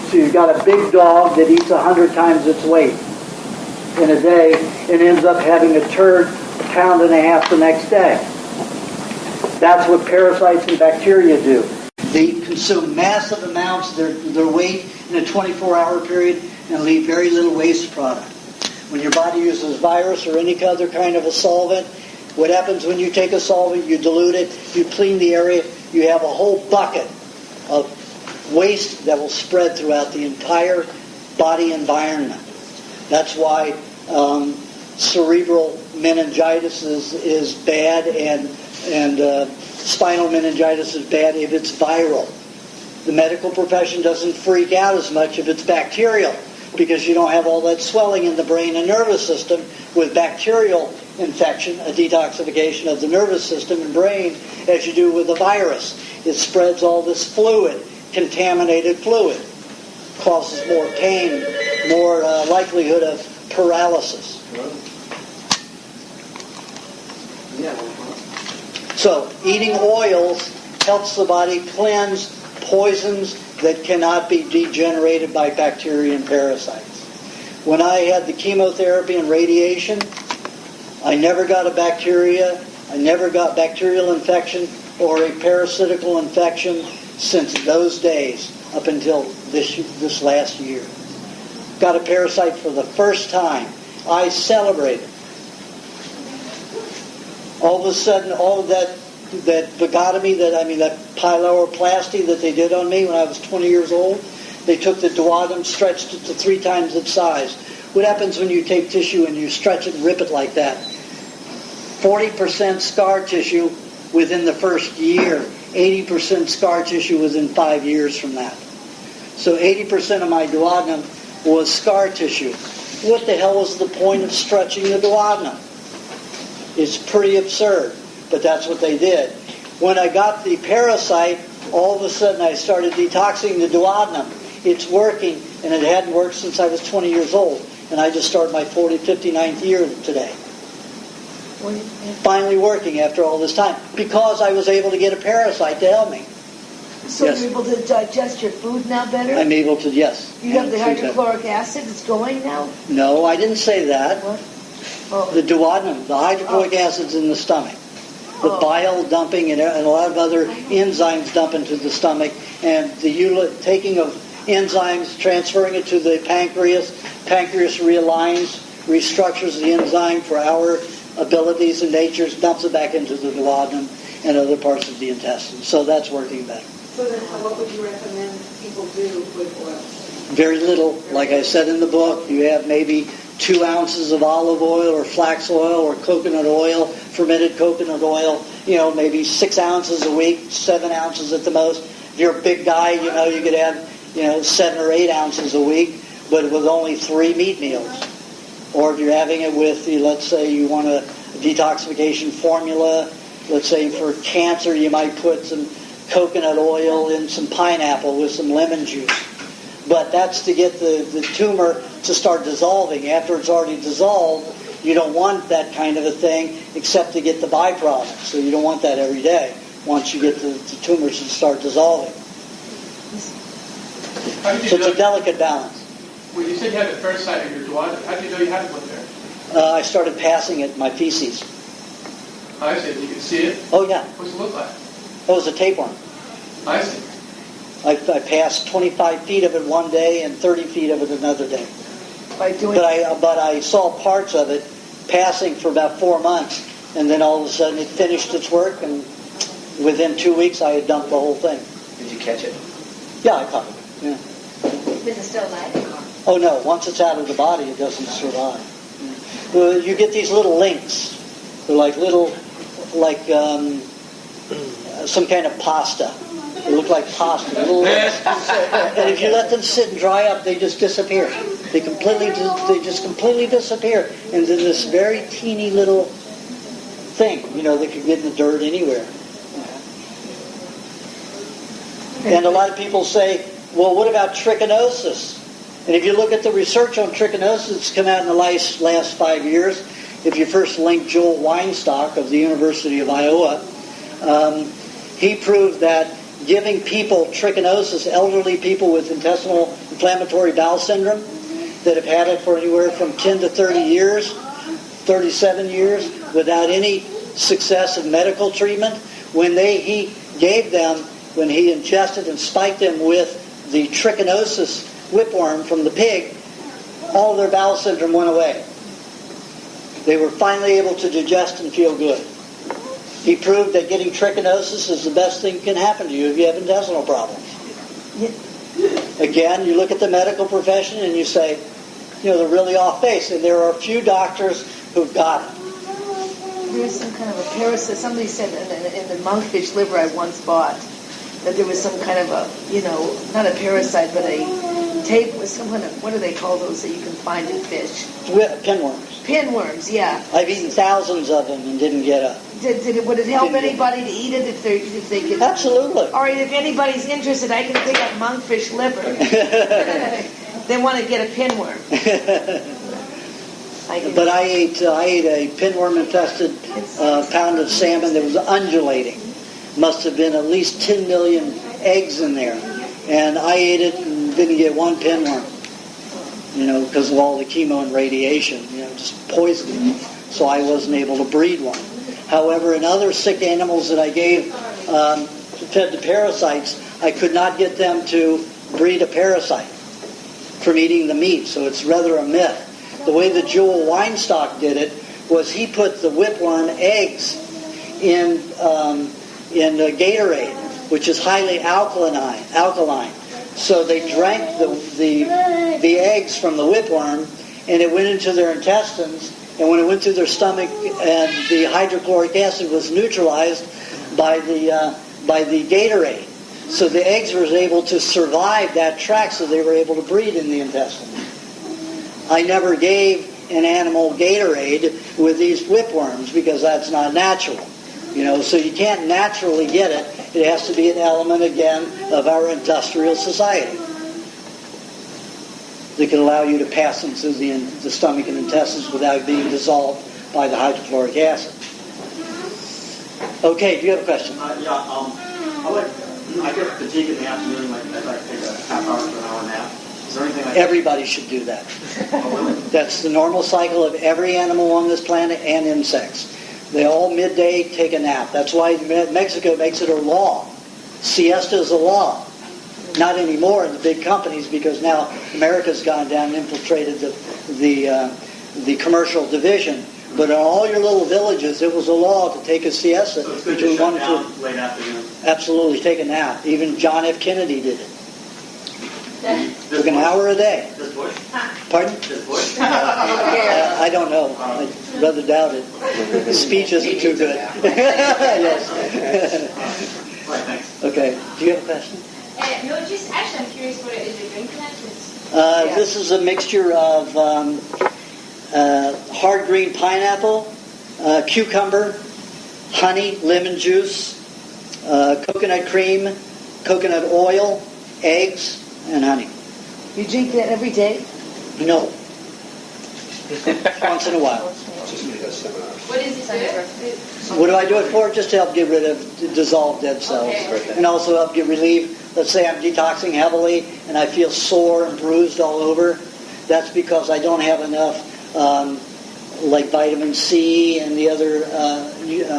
So you've got a big dog that eats 100 times its weight in a day and ends up having a turd 1.5 pounds the next day. That's what parasites and bacteria do. They consume massive amounts of their weight in a 24-hour period and leave very little waste product. When your body uses virus or any other kind of a solvent, what happens when you take a solvent, you dilute it, you clean the area, you have a whole bucket of waste that will spread throughout the entire body environment. That's why cerebral meningitis is bad and spinal meningitis is bad if it's viral. The medical profession doesn't freak out as much if it's bacterial because you don't have all that swelling in the brain and nervous system. With bacterial infection, a detoxification of the nervous system and brain, as you do with a virus. It spreads all this fluid, contaminated fluid, causes more pain, more likelihood of paralysis. So, eating oils helps the body cleanse poisons that cannot be degenerated by bacteria and parasites. When I had the chemotherapy and radiation, I never got a bacteria, I never got bacterial infection or a parasitical infection since those days up until this last year. Got a parasite for the first time. I celebrated. All of a sudden, all of that vagotomy, that pyloroplasty that they did on me when I was 20 years old, they took the duodenum, stretched it to 3 times its size. What happens when you take tissue and you stretch it and rip it like that? 40% scar tissue within the first year, 80% scar tissue within 5 years from that. So 80% of my duodenum was scar tissue. What the hell was the point of stretching the duodenum? It's pretty absurd, but that's what they did. When I got the parasite, all of a sudden I started detoxing the duodenum. It's working, and it hadn't worked since I was 20 years old. And I just started my 59th year today. Finally working after all this time. Because I was able to get a parasite to help me. So Yes. you're able to digest your food now better? I'm able to, yes. You have the hydrochloric acid that's going now? No, I didn't say that. What? Oh. The duodenum, the hydrochloric acid's in the stomach. The bile dumping and a lot of other enzymes dump into the stomach. And the taking of enzymes, transferring it to the pancreas. Pancreas realigns, restructures the enzyme for our abilities and natures, dumps it back into the duodenum and other parts of the intestine. So that's working better. So then what would you recommend people do with oils? Very little. Like I said in the book, you have maybe 2 ounces of olive oil or flax oil or coconut oil, fermented coconut oil, maybe 6 ounces a week, 7 ounces at the most. If you're a big guy, you could have, 7 or 8 ounces a week, but with only 3 meat meals. Or if you're having it with, let's say you want a detoxification formula, let's say for cancer you might put some coconut oil in some pineapple with some lemon juice. But that's to get the tumor to start dissolving. After it's already dissolved, you don't want that kind of a thing except to get the byproduct. So you don't want that every day once you get the tumors to start dissolving. So it's a delicate balance. When you said you had a parasite in your duodenum, how did you know you had one there? I started passing it in my feces. I see. You can see it? Oh, yeah. What's it look like? It was a tapeworm. I see. I passed 25 feet of it one day and 30 feet of it another day. But I saw parts of it passing for about 4 months, and then all of a sudden it finished its work, and within 2 weeks I had dumped the whole thing. Did you catch it? Yeah, I caught it. Yeah. Is it still alive? Oh no, once it's out of the body, it doesn't survive. Well, you get these little links. They're like some kind of pasta. They look like pasta, little links. And if you let them sit and dry up, they just disappear. They just completely disappear into this very teeny little thing, that could get in the dirt anywhere. And a lot of people say, well, what about trichinosis? And if you look at the research on trichinosis that's come out in the last 5 years, if you first link Joel Weinstock of the University of Iowa, he proved that giving people trichinosis, elderly people with intestinal inflammatory bowel syndrome that have had it for anywhere from 10 to 30 years, 37 years, without any success of medical treatment, when he ingested and spiked them with the trichinosis whipworm from the pig, all of their bowel syndrome went away. They were finally able to digest and feel good. He proved that getting trichinosis is the best thing that can happen to you if you have intestinal problems. Again, you look at the medical profession and you say, they're really off base. And there are a few doctors who've got it. There's some kind of a parasite. Somebody said in the monkfish liver I once bought that there was some kind of a, not a parasite, but a tape with some kind of, what do they call those that you can find in fish? Pinworms. Pinworms, yeah. I've eaten thousands of them and didn't get up. Would it help anybody to eat it if they could? Absolutely. All right, if anybody's interested, I can pick up monkfish liver. They want to get a pinworm. But I ate a pinworm-infested pound of salmon that was undulating. Must have been at least 10 million eggs in there. And I ate it and didn't get one pinworm. Because of all the chemo and radiation. Just poisoning me. So I wasn't able to breed one. However, in other sick animals that I gave fed to parasites, I could not get them to breed a parasite from eating the meat. So it's rather a myth. The way that Joel Weinstock did it was he put the whipworm eggs in Gatorade, which is highly alkaline. So they drank the eggs from the whipworm, and it went into their intestines. And when it went through their stomach, and the hydrochloric acid was neutralized by the Gatorade. So the eggs were able to survive that track, so they were able to breed in the intestine. I never gave an animal Gatorade with these whipworms because that's not natural. So you can't naturally get it. It has to be an element, again, of our industrial society that can allow you to pass them through the stomach and intestines without being dissolved by the hydrochloric acid. Okay, do you have a question? I get fatigue in the afternoon, I'd like to take a half hour to an hour nap. Is there anything Everybody should do that. Oh, really? That's the normal cycle of every animal on this planet and insects. They all midday take a nap. That's why Mexico makes it a law. Siesta is a law. Not anymore in the big companies because now America's gone down and infiltrated the commercial division. But in all your little villages, it was a law to take a siesta. So it's good to shut down late afternoon. Absolutely, take a nap. Even John F. Kennedy did it. Took an hour a day. Does Bush? Pardon? Does Bush? I don't know. I'd rather doubt it. The speech isn't too good. Yes. Right, thanks. Okay. Do you have a question? No, just actually, I'm curious what it is you're drinking that. This is a mixture of hard green pineapple, cucumber, honey, lemon juice, coconut cream, coconut oil, eggs, and honey. You drink that every day? No. Once in a while. What is it for? What do I do it for? Just to help get rid of dissolved dead cells. Okay. And also help get relief. Let's say I'm detoxing heavily and I feel sore and bruised all over. That's because I don't have enough like vitamin C and the other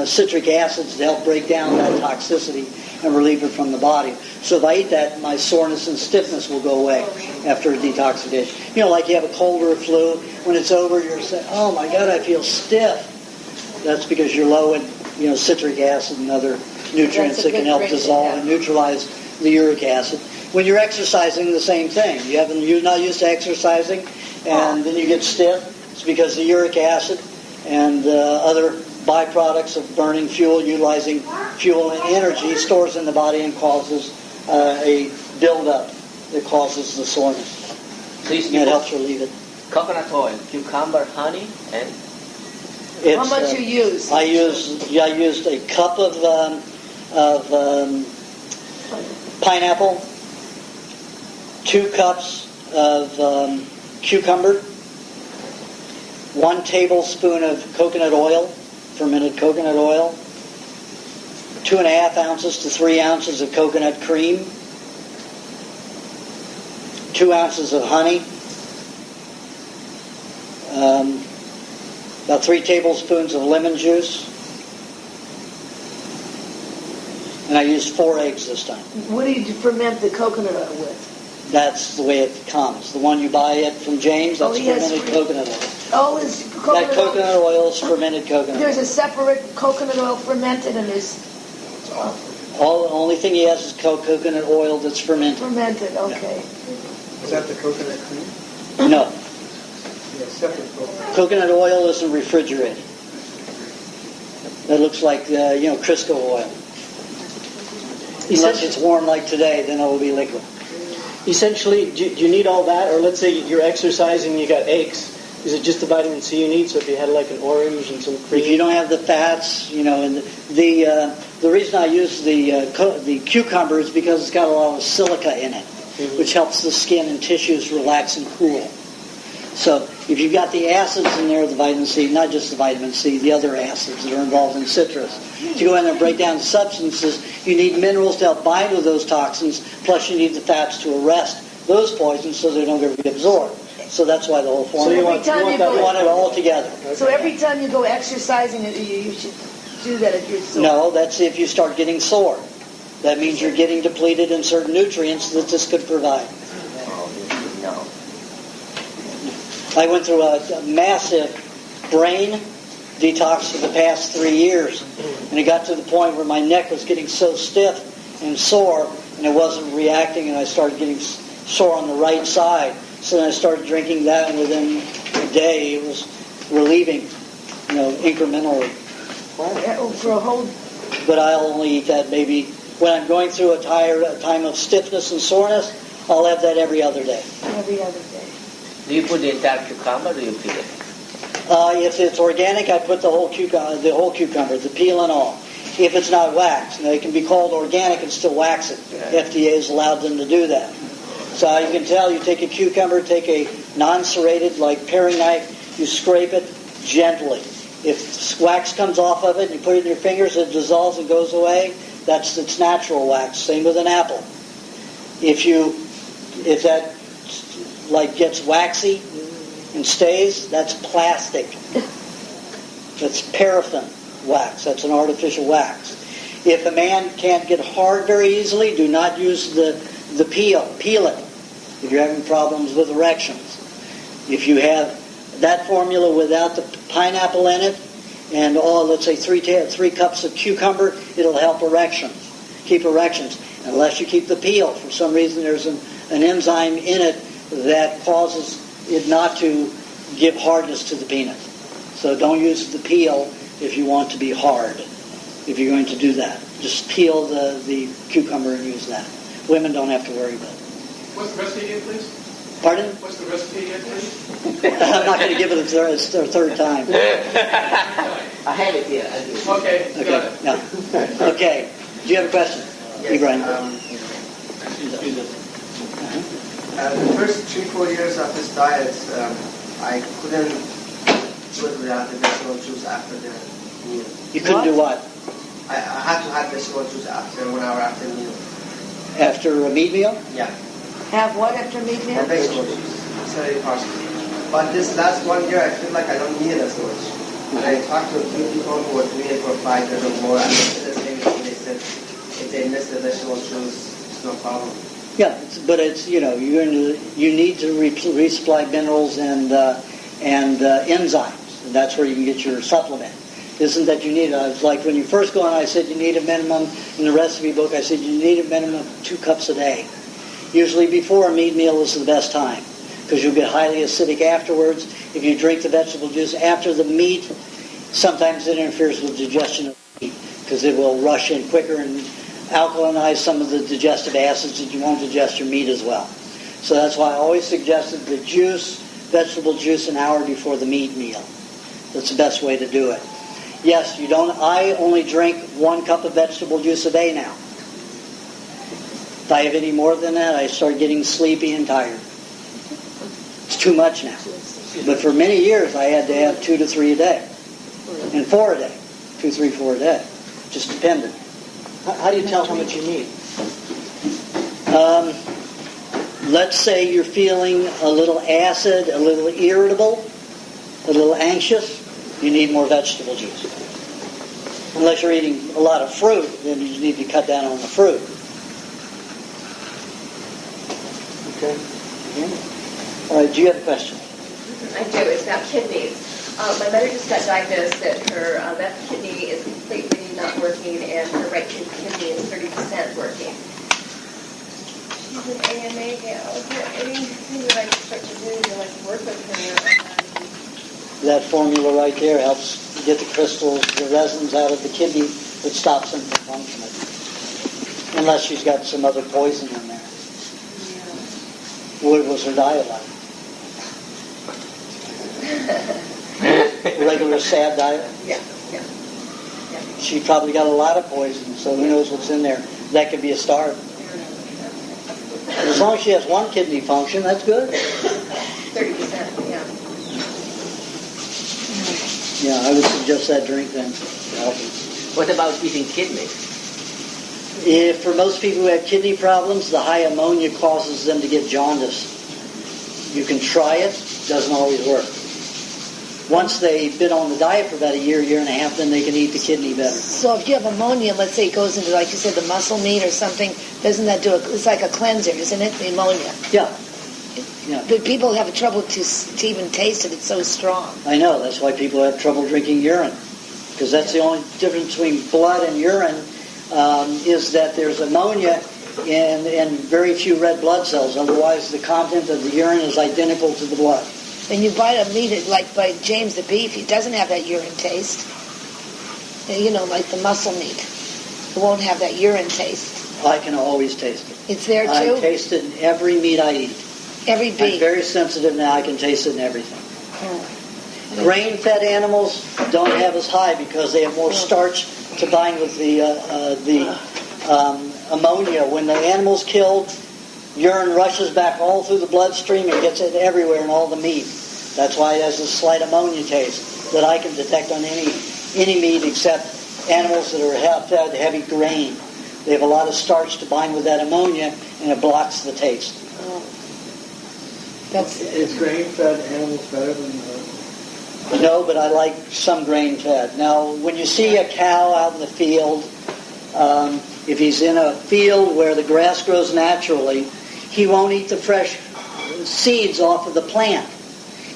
citric acids to help break down that toxicity and relieve it from the body. So if I eat that, my soreness and stiffness will go away after a detoxification. Like you have a cold or a flu. When it's over, you're saying, oh my God, I feel stiff. That's because you're low in citric acid and other nutrients that can help dissolve and neutralize the uric acid. When you're exercising, the same thing. You're not used to exercising, and then you get stiff. It's because the uric acid and other byproducts of burning fuel, utilizing fuel and energy, stores in the body and causes a buildup that causes the soreness. Please, and it helps relieve it. Coconut oil, cucumber, honey, and how much you use? I used a cup of pineapple, 2 cups of cucumber, 1 tablespoon of coconut oil, fermented coconut oil, 2.5 ounces to 3 ounces of coconut cream, 2 ounces of honey, about 3 tablespoons of lemon juice, and I used 4 eggs this time. What do you ferment the coconut oil with? That's the way it comes. The one you buy it from James, that's fermented coconut oil. Oh, is coconut That coconut oil is fermented coconut There's oil. a separate coconut oil fermented, and there's The only thing he has is coconut oil that's fermented. fermented. Okay. Is that the coconut cream? No. Yeah, separate coconut. Coconut oil isn't refrigerated. That looks like, Crisco oil. Unless it's warm like today, then it will be liquid. Essentially, do you need all that? Or let's say you're exercising, you got aches. Is it just the vitamin C you need? So if you had like an orange and some cream? If you don't have the fats, and the reason I use the cucumber is because it's got a lot of silica in it, which helps the skin and tissues relax and cool. So if you've got the acids in there, the vitamin C, not just the vitamin C, the other acids that are involved in citrus, to go in there and break down the substances, you need minerals to help bind with those toxins, plus you need the fats to arrest those poisons so they don't get reabsorbed. So that's why the whole formula. So every time you want it all together. So every time you go exercising, you should do that if you're sore. No, that's if you start getting sore. That means you're getting depleted in certain nutrients that this could provide. No. I went through a massive brain detox for the past 3 years, and it got to the point where my neck was getting so stiff and sore, and it wasn't reacting, and I started getting sore on the right side. So then I started drinking that, and within a day it was relieving, incrementally. For a whole. But I'll only eat that maybe when I'm going through a time of stiffness and soreness. I'll have that every other day. Every other day. Do you put the entire cucumber or do you peel it? If it's organic, I put the whole cucumber, the peel and all. If it's not waxed, they can be called organic and still wax it. Yeah. FDA has allowed them to do that. So you can tell, you take a cucumber, take a non-serrated, like paring knife, you scrape it gently. If wax comes off of it, and you put it in your fingers, it dissolves and goes away. That's its natural wax. Same with an apple. If that gets waxy and stays, that's plastic. That's paraffin wax. That's an artificial wax. If a man can't get hard very easily, do not use the peel. Peel it if you're having problems with erections. If you have that formula without the pineapple in it, and let's say 3 cups of cucumber, it'll help erections. Keep erections. Unless you keep the peel. For some reason there's an enzyme in it that causes it not to give hardness to the penis. So don't use the peel if you want to be hard. If you're going to do that, just peel the cucumber and use that. Women don't have to worry about it. What's the recipe again, please? Pardon? What's the recipe again, please? I'm not going to give it a third time. I have it here. Okay. Got it. No. Okay. Do you have a question? Yes. Ibrahim. The first 3-4 years of this diet, I couldn't do it without the vegetable juice after the meal. You couldn't do what? I had to have vegetable juice after 1 hour after the meal. After a meat meal? Yeah. Have what after meat meal? And vegetable juice. Sorry, partially. But this last 1 year, I feel like I don't need it as much. And I talked to a few people who were doing it for 5 years or more, and they said the same thing. They said if they miss the vegetable juice, it's no problem. Yeah, but it's you need to resupply minerals and enzymes, and that's where you can get your supplement. Isn't that you need? It's like when you first go on, I said you need a minimum in the recipe book. I said you need a minimum of 2 cups a day. Usually before a meat meal is the best time because you'll get highly acidic afterwards. If you drink the vegetable juice after the meat, sometimes it interferes with digestion of the meat because it will rush in quicker and alkalinize some of the digestive acids that you won't digest your meat as well. So that's why I always suggested the vegetable juice, an hour before the meat meal. That's the best way to do it. Yes, I only drink 1 cup of vegetable juice a day now. If I have any more than that, I start getting sleepy and tired. too much now. But for many years, I had to have 2 to 3 a day, and 4 a day, 2, 3, 4 a day, just depended. How do you tell how much you need? Let's say you're feeling a little acid, a little irritable, a little anxious, you need more vegetable juice. Unless you're eating a lot of fruit, then you need to cut down on the fruit. Okay. All right, do you have a question? I do. It's about kidneys. My mother just got diagnosed that her left kidney is completely not working and her right kidney is 30% working. She's an AMA gal. Is there anything that I can start to do to work with her? That formula right there helps get the crystals, the resins out of the kidney that stops them from functioning. Unless she's got some other poison in there. What was her diet like? Regular sad diet? Yeah. She probably got a lot of poison, so who knows what's in there. That could be a start. As long as she has one kidney function, that's good. 30%, yeah. Yeah, I would suggest that drink then. What about eating kidney? If for most people who have kidney problems, the high ammonia causes them to get jaundice. You can try it, doesn't always work. Once they've been on the diet for about a year, year and a half, then they can eat the kidney better. So if you have ammonia, let's say it goes into, like you said, the muscle meat or something, doesn't that do it? It's like a cleanser, isn't it? The ammonia. Yeah. But people have trouble to even taste it. It's so strong. I know. That's why people have trouble drinking urine. Because that's the only difference between blood and urine is that there's ammonia in very few red blood cells. Otherwise, the content of the urine is identical to the blood. When you buy a meat, like by James the beef, he doesn't have that urine taste. Like the muscle meat. It won't have that urine taste. I can always taste it. It's there too? I taste it in every meat I eat. Every beef? I'm very sensitive now. I can taste it in everything. Grain-fed animals don't have as high because they have more starch to bind with the ammonia. When the animal's killed, urine rushes back all through the bloodstream and gets it everywhere in all the meat. That's why it has a slight ammonia taste that I can detect on any meat except animals that are fed heavy grain. They have a lot of starch to bind with that ammonia, and it blocks the taste. Is grain-fed animals better than No, but I like some grain-fed. Now, when you see a cow out in the field, if he's in a field where the grass grows naturally, he won't eat the fresh seeds off of the plant.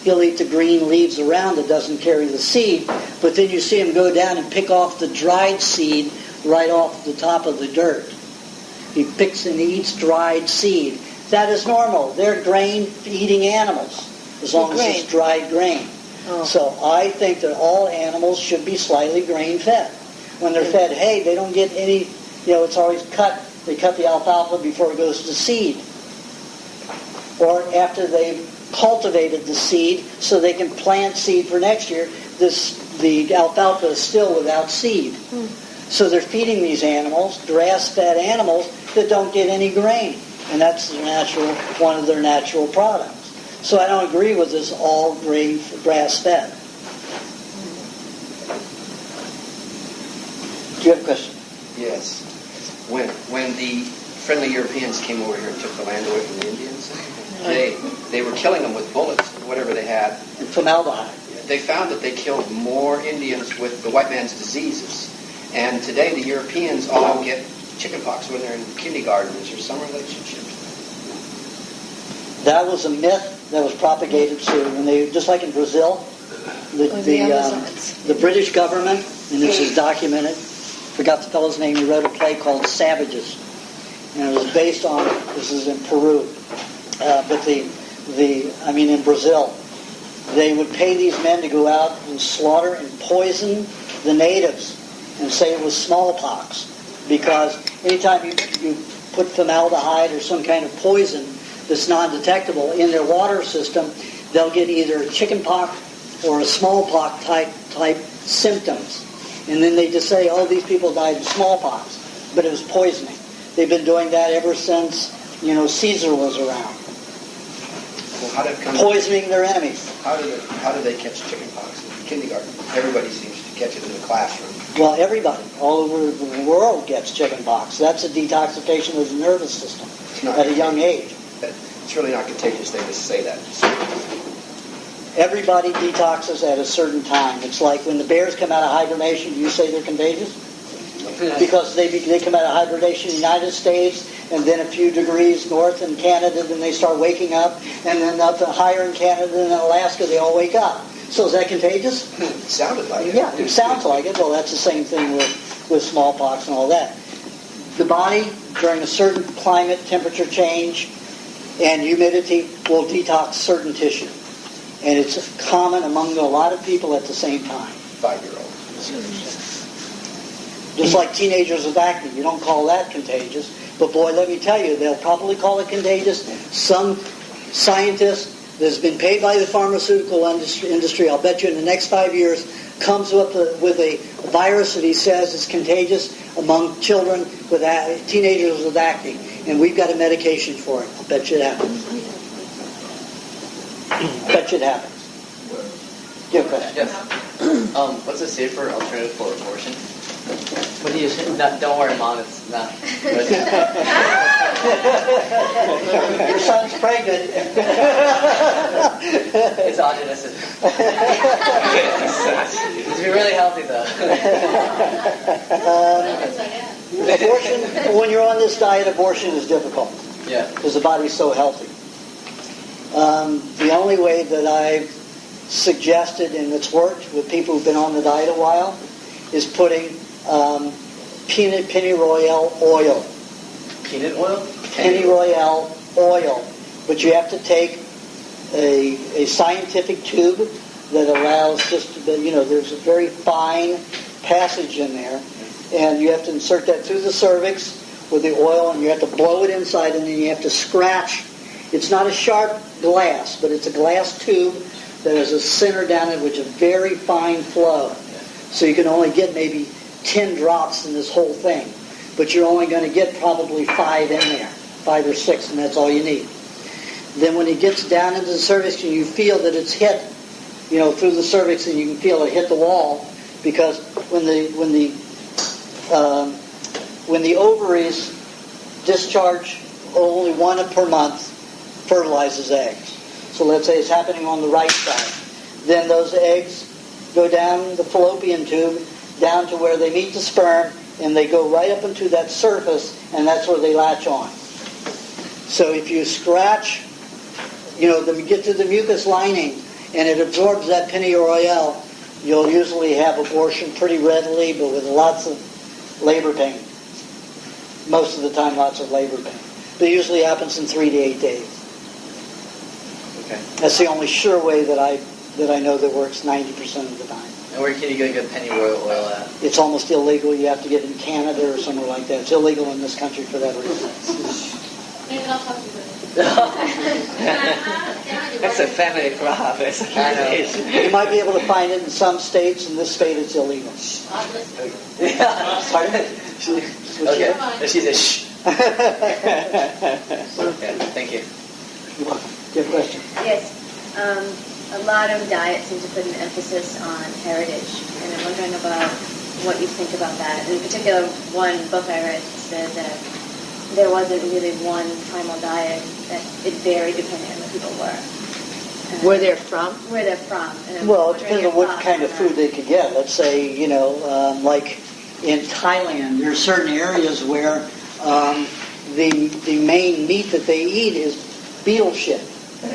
He'll eat the green leaves around that doesn't carry the seed, but then you see him go down and pick off the dried seed right off the top of the dirt. He picks and eats dried seed. That is normal. They're grain-eating animals, as long as it's dried grain. So I think that all animals should be slightly grain-fed. When they're fed hay, they don't get any, it's always cut. They cut the alfalfa before it goes to seed. Or after they've cultivated the seed so they can plant seed for next year, the alfalfa is still without seed. So they're feeding these animals, grass-fed animals, that don't get any grain. And that's one of their natural products. So I don't agree with this all grain grass-fed. Do you have a question? Yes. When the friendly Europeans came over here and took the land away from the Indians, they were killing them with bullets, whatever they had. And formaldehyde. They found that they killed more Indians with the white man's diseases. And today the Europeans all get chickenpox when they're in kindergarten. Is there some relationship? That was a myth that was propagated just like in Brazil, the British government, and this is documented, forgot the fellow's name, he wrote a play called Savages. And it was based on, this is in Peru, but in Brazil, they would pay these men to go out and slaughter and poison the natives and say it was smallpox. Because anytime you put formaldehyde or some kind of poison that's non-detectable in their water system, they'll get either chickenpox or a smallpox type symptoms. And then they just say, these people died of smallpox, but it was poisoning. They've been doing that ever since, Caesar was around. How did it come? poisoning their enemies. How do they catch chickenpox in kindergarten? Everybody seems to catch it in the classroom. Well, everybody all over the world gets chickenpox. That's a detoxification of the nervous system at a young age. It's really not contagious. They just say that. Everybody detoxes at a certain time. It's like when the bears come out of hibernation, do you say they're contagious? Because they come out of hibernation in the United States, and then a few degrees north in Canada, then they start waking up, and then up higher in Canada and Alaska, they all wake up. So is that contagious? It sounded like it. Yeah, it sounds like it. Well, that's the same thing with smallpox and all that. The body, during a certain climate, temperature change, and humidity, will detox certain tissue. And it's common among a lot of people at the same time. 5-year-olds. Just like teenagers with acne. You don't call that contagious. But boy, let me tell you, they'll probably call it contagious. Some scientist that's been paid by the pharmaceutical industry, I'll bet you in the next 5 years, comes up with a virus that he says is contagious among children with teenagers with acne. And we've got a medication for it. I'll bet you it happens. Bet you it happens. Give a question. Yes. What's a safer alternative for abortion? What do you say? Don't worry, Mom. It's not. Your son's pregnant. It's Aajonus. He's really healthy, though. Abortion, when you're on this diet, abortion is difficult. Yeah. Because the body's so healthy. The only way that I've suggested, and it's worked with people who've been on the diet a while, is putting pennyroyal oil. Peanut oil? Pennyroyal oil. But you have to take a scientific tube that allows there's a very fine passage in there. And you have to insert that through the cervix with the oil, and you have to blow it inside, and then you have to scratch. It's not a sharp glass, but it's a glass tube that has a center down it, which is a very fine flow. So you can only get maybe 10 drops in this whole thing. But you're only going to get probably 5 in there, 5 or 6, and that's all you need. Then when it gets down into the cervix, and you feel that it's hit, through the cervix, and you can feel it hit the wall, because when the ovaries discharge only 1 per month, fertilizes eggs. So let's say it's happening on the right side. Then those eggs go down the fallopian tube, down to where they meet the sperm, and they go right up into that surface, and that's where they latch on. So if you scratch, get to the mucus lining, and it absorbs that pennyroyal, you'll usually have abortion pretty readily, but with lots of labor pain. Most of the time, lots of labor pain. But it usually happens in 3 to 8 days. Okay. That's the only sure way that I know that works 90% of the time. And where can you get good pennyroyal oil at? It's almost illegal. You have to get it in Canada or somewhere like that. It's illegal in this country for that reason. Maybe I'll talk to you. That's a family problem. You might be able to find it in some states. In this state, it's illegal. Pardon? Okay. She said, shh. Okay, thank you. You're welcome. Good question. Yes. A lot of diets seem to put an emphasis on heritage, and I'm wondering about what you think about that. In particular, one book I read said that there wasn't really one primal diet, that it varied depending on who people were. Where they're from? Where they're from. And Well, it depends on what kind of food they could get. Let's say, like in Thailand, there are certain areas where the main meat that they eat is beetle shit.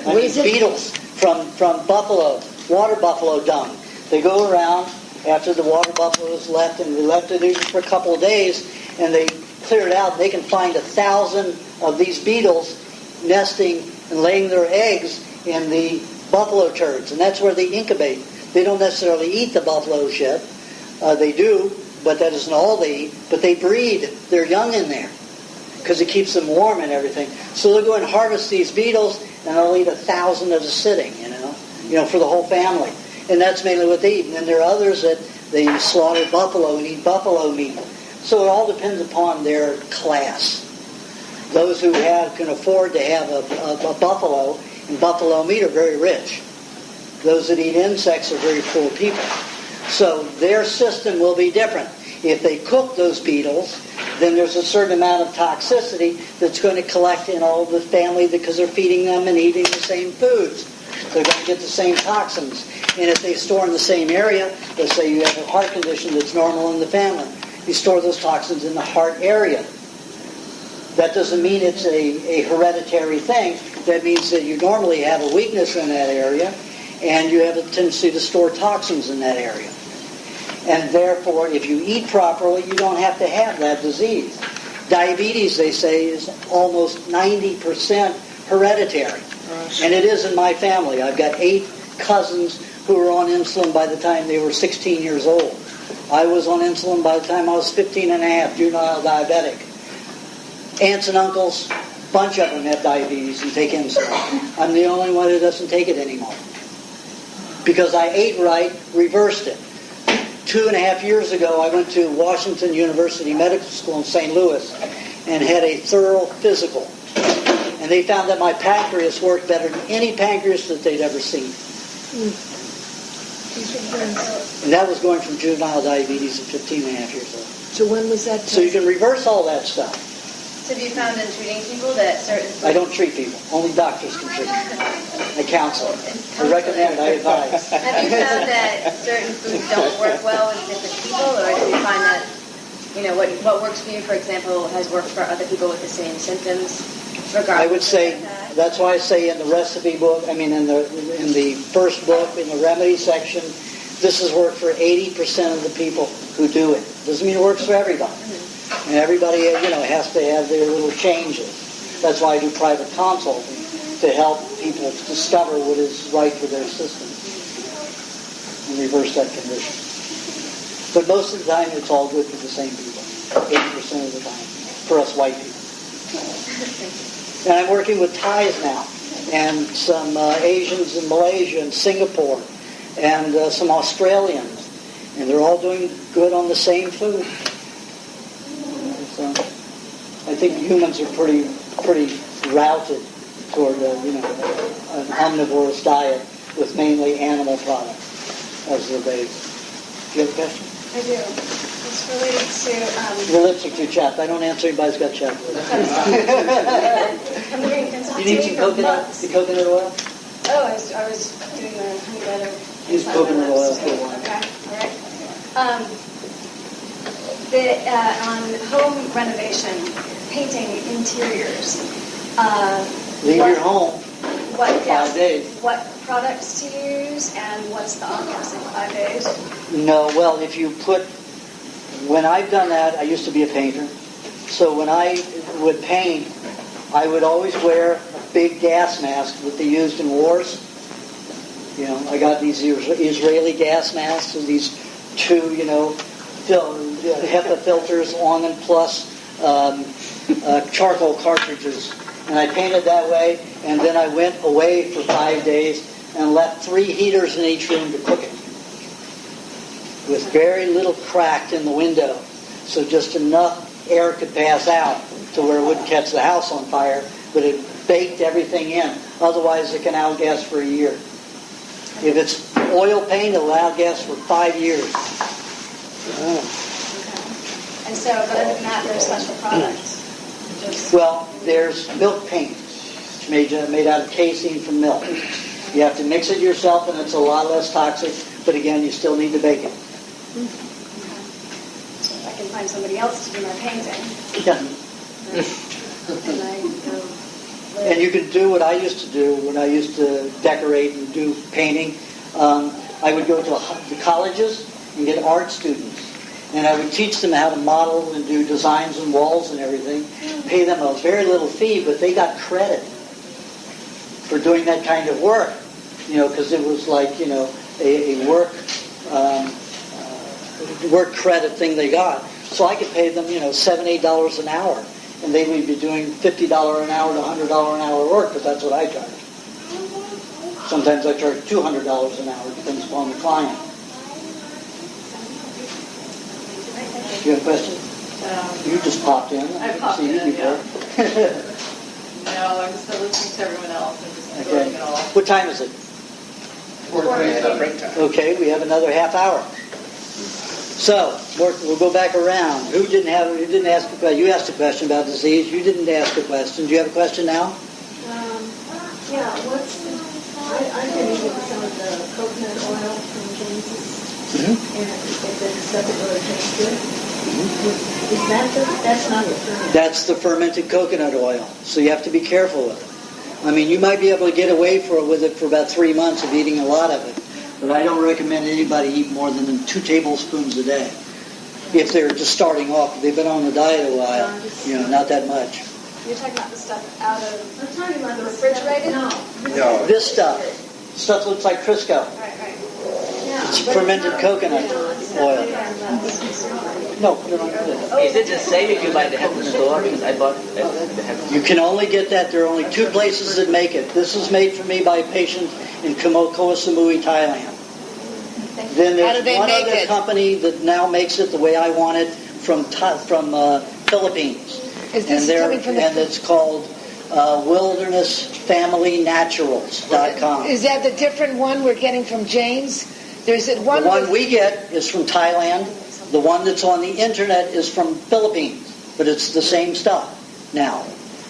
What is it? Beetles from buffalo, water buffalo dung. They go around after the water buffalo is left, and they left it for a couple of days, and they clear it out. They can find 1,000 of these beetles nesting and laying their eggs in the buffalo turds, and that's where they incubate. They don't necessarily eat the buffalo shit. They do, but that isn't all they eat. But they breed their young in there because it keeps them warm and everything. So they'll go and harvest these beetles, and they'll eat 1,000 at a sitting, for the whole family. And that's mainly what they eat. And then there are others that they slaughter buffalo and eat buffalo meat. So it all depends upon their class. Those who can afford to have a buffalo and buffalo meat are very rich. Those that eat insects are very poor people. So their system will be different. If they cook those beetles, then there's a certain amount of toxicity that's going to collect in all the family because they're feeding them and eating the same foods. They're going to get the same toxins. And if they store in the same area, let's say you have a heart condition that's normal in the family, you store those toxins in the heart area. That doesn't mean it's a hereditary thing. That means that you normally have a weakness in that area, and you have a tendency to store toxins in that area. And therefore, if you eat properly, you don't have to have that disease. Diabetes, they say, is almost 90% hereditary. And it is in my family. I've got 8 cousins who were on insulin by the time they were 16 years old. I was on insulin by the time I was 15 and a half, juvenile diabetic. Aunts and uncles, a bunch of them have diabetes and take insulin. I'm the only one who doesn't take it anymore. Because I ate right, reversed it. 2.5 years ago, I went to Washington University Medical School in St. Louis and had a thorough physical. And they found that my pancreas worked better than any pancreas that they'd ever seen. And that was going from juvenile diabetes at 15 and a half years old. So when was that? So you can reverse all that stuff. So have you found in treating people that certain foods... I don't treat people. Only doctors can treat. I counsel. I recommend, I advise. Have you found that certain foods don't work well in different people, or do you find that, what works for you, for example, has worked for other people with the same symptoms, regardless? I would say, that's why I say in the recipe book, in the first book, in the remedy section, this has worked for 80% of the people who do it. Doesn't mean it works for everybody. And everybody, has to have their little changes. That's why I do private consulting, to help people discover what is right for their system and reverse that condition. But most of the time, it's all good for the same people. 80% of the time, for us white people. And I'm working with Thais now, and some Asians in Malaysia and Singapore, and some Australians, and they're all doing good on the same food. So I think humans are pretty routed toward an omnivorous diet with mainly animal products as their base. Do you have a question? I do. It's related to... Your lips are too chapped. I don't answer anybody's got chapped lips. I'm doing consulting. You need some coconut oil? Oh, I was doing the honey butter. Use coconut oil for one. Okay, all right. On home renovation, painting interiors. Leave your home for 5 days. What products to use, and what's the outcomes in 5 days? No, well, when I've done that, I used to be a painter. So when I would paint, I would always wear a big gas mask that they used in wars. I got these Israeli gas masks with these 2, HEPA filters on them, plus charcoal cartridges. And I painted that way, and then I went away for 5 days and left 3 heaters in each room to cook it, with very little crack in the window, so just enough air could pass out to where it wouldn't catch the house on fire, but it baked everything in. Otherwise, it can outgas for a year. If it's oil paint, it'll outgas for 5 years. Okay. And so, but other than that, there's special products. Well, there's milk paint. It's made out of casein from milk. You have to mix it yourself, and it's a lot less toxic, but again, you still need to bake it. Okay. So I can find somebody else to do my painting. Yeah. And I go... And you can do what I used to do when I used to decorate and do painting. I would go to the colleges and get art students. And I would teach them how to model and do designs on walls and everything. Pay them a very little fee, but they got credit for doing that kind of work. Because it was like, a work credit thing they got. So I could pay them, $7, $8 an hour. And they would be doing $50 an hour to $100 an hour work, because that's what I charge. Sometimes I charge $200 an hour, depends upon the client. Do you have a question? You just popped in. I popped in, in, before. yeah. No, I'm still listening to everyone else and just Okay. absorbing it all. What time is it? Break time. Okay, we have another half hour. So, we'll go back around. Who didn't ask a question? You asked a question about disease. You didn't ask a question. Do you have a question now? Yeah, I've been eating some of the coconut oil from James's, and it's the stuff that really tastes good. Is that's not the fermented? That's the fermented coconut oil. So you have to be careful with it. I mean, you might be able to get away with it for about 3 months of eating a lot of it. But I don't recommend anybody eat more than 2 tablespoons a day. If they're just starting off, if they've been on the diet a while, not that much. You're talking about the stuff out of the refrigerated? No. This stuff looks like Crisco. Right. It's fermented coconut oil. No, you're not good. Is it the same if you buy the health store? Because I bought the health. You can only get that. There are only 2 places that make it. This is made for me by a patient in Koh Samui, Thailand. Then How do there's they one make other it? company that now makes it the way I want it from Philippines. Is this coming from and it's called wildernessfamilynaturals.com. Is that the different one we're getting from James? There's The one we get is from Thailand. The one that's on the internet is from Philippines. But it's the same stuff now.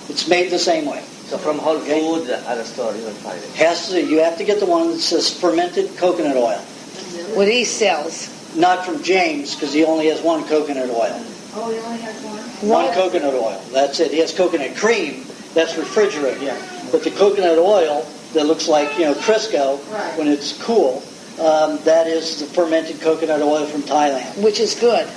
It's made the same way. So from Whole Foods at a store you will find it. You have to get the one that says fermented coconut oil. What he sells. Not from James, because he only has one coconut oil. Oh, he only has one? One coconut oil. That's it. He has coconut cream. That's refrigerated. Yeah. But the coconut oil that looks like, Crisco, when it's cool, that is the fermented coconut oil from Thailand. Which is good.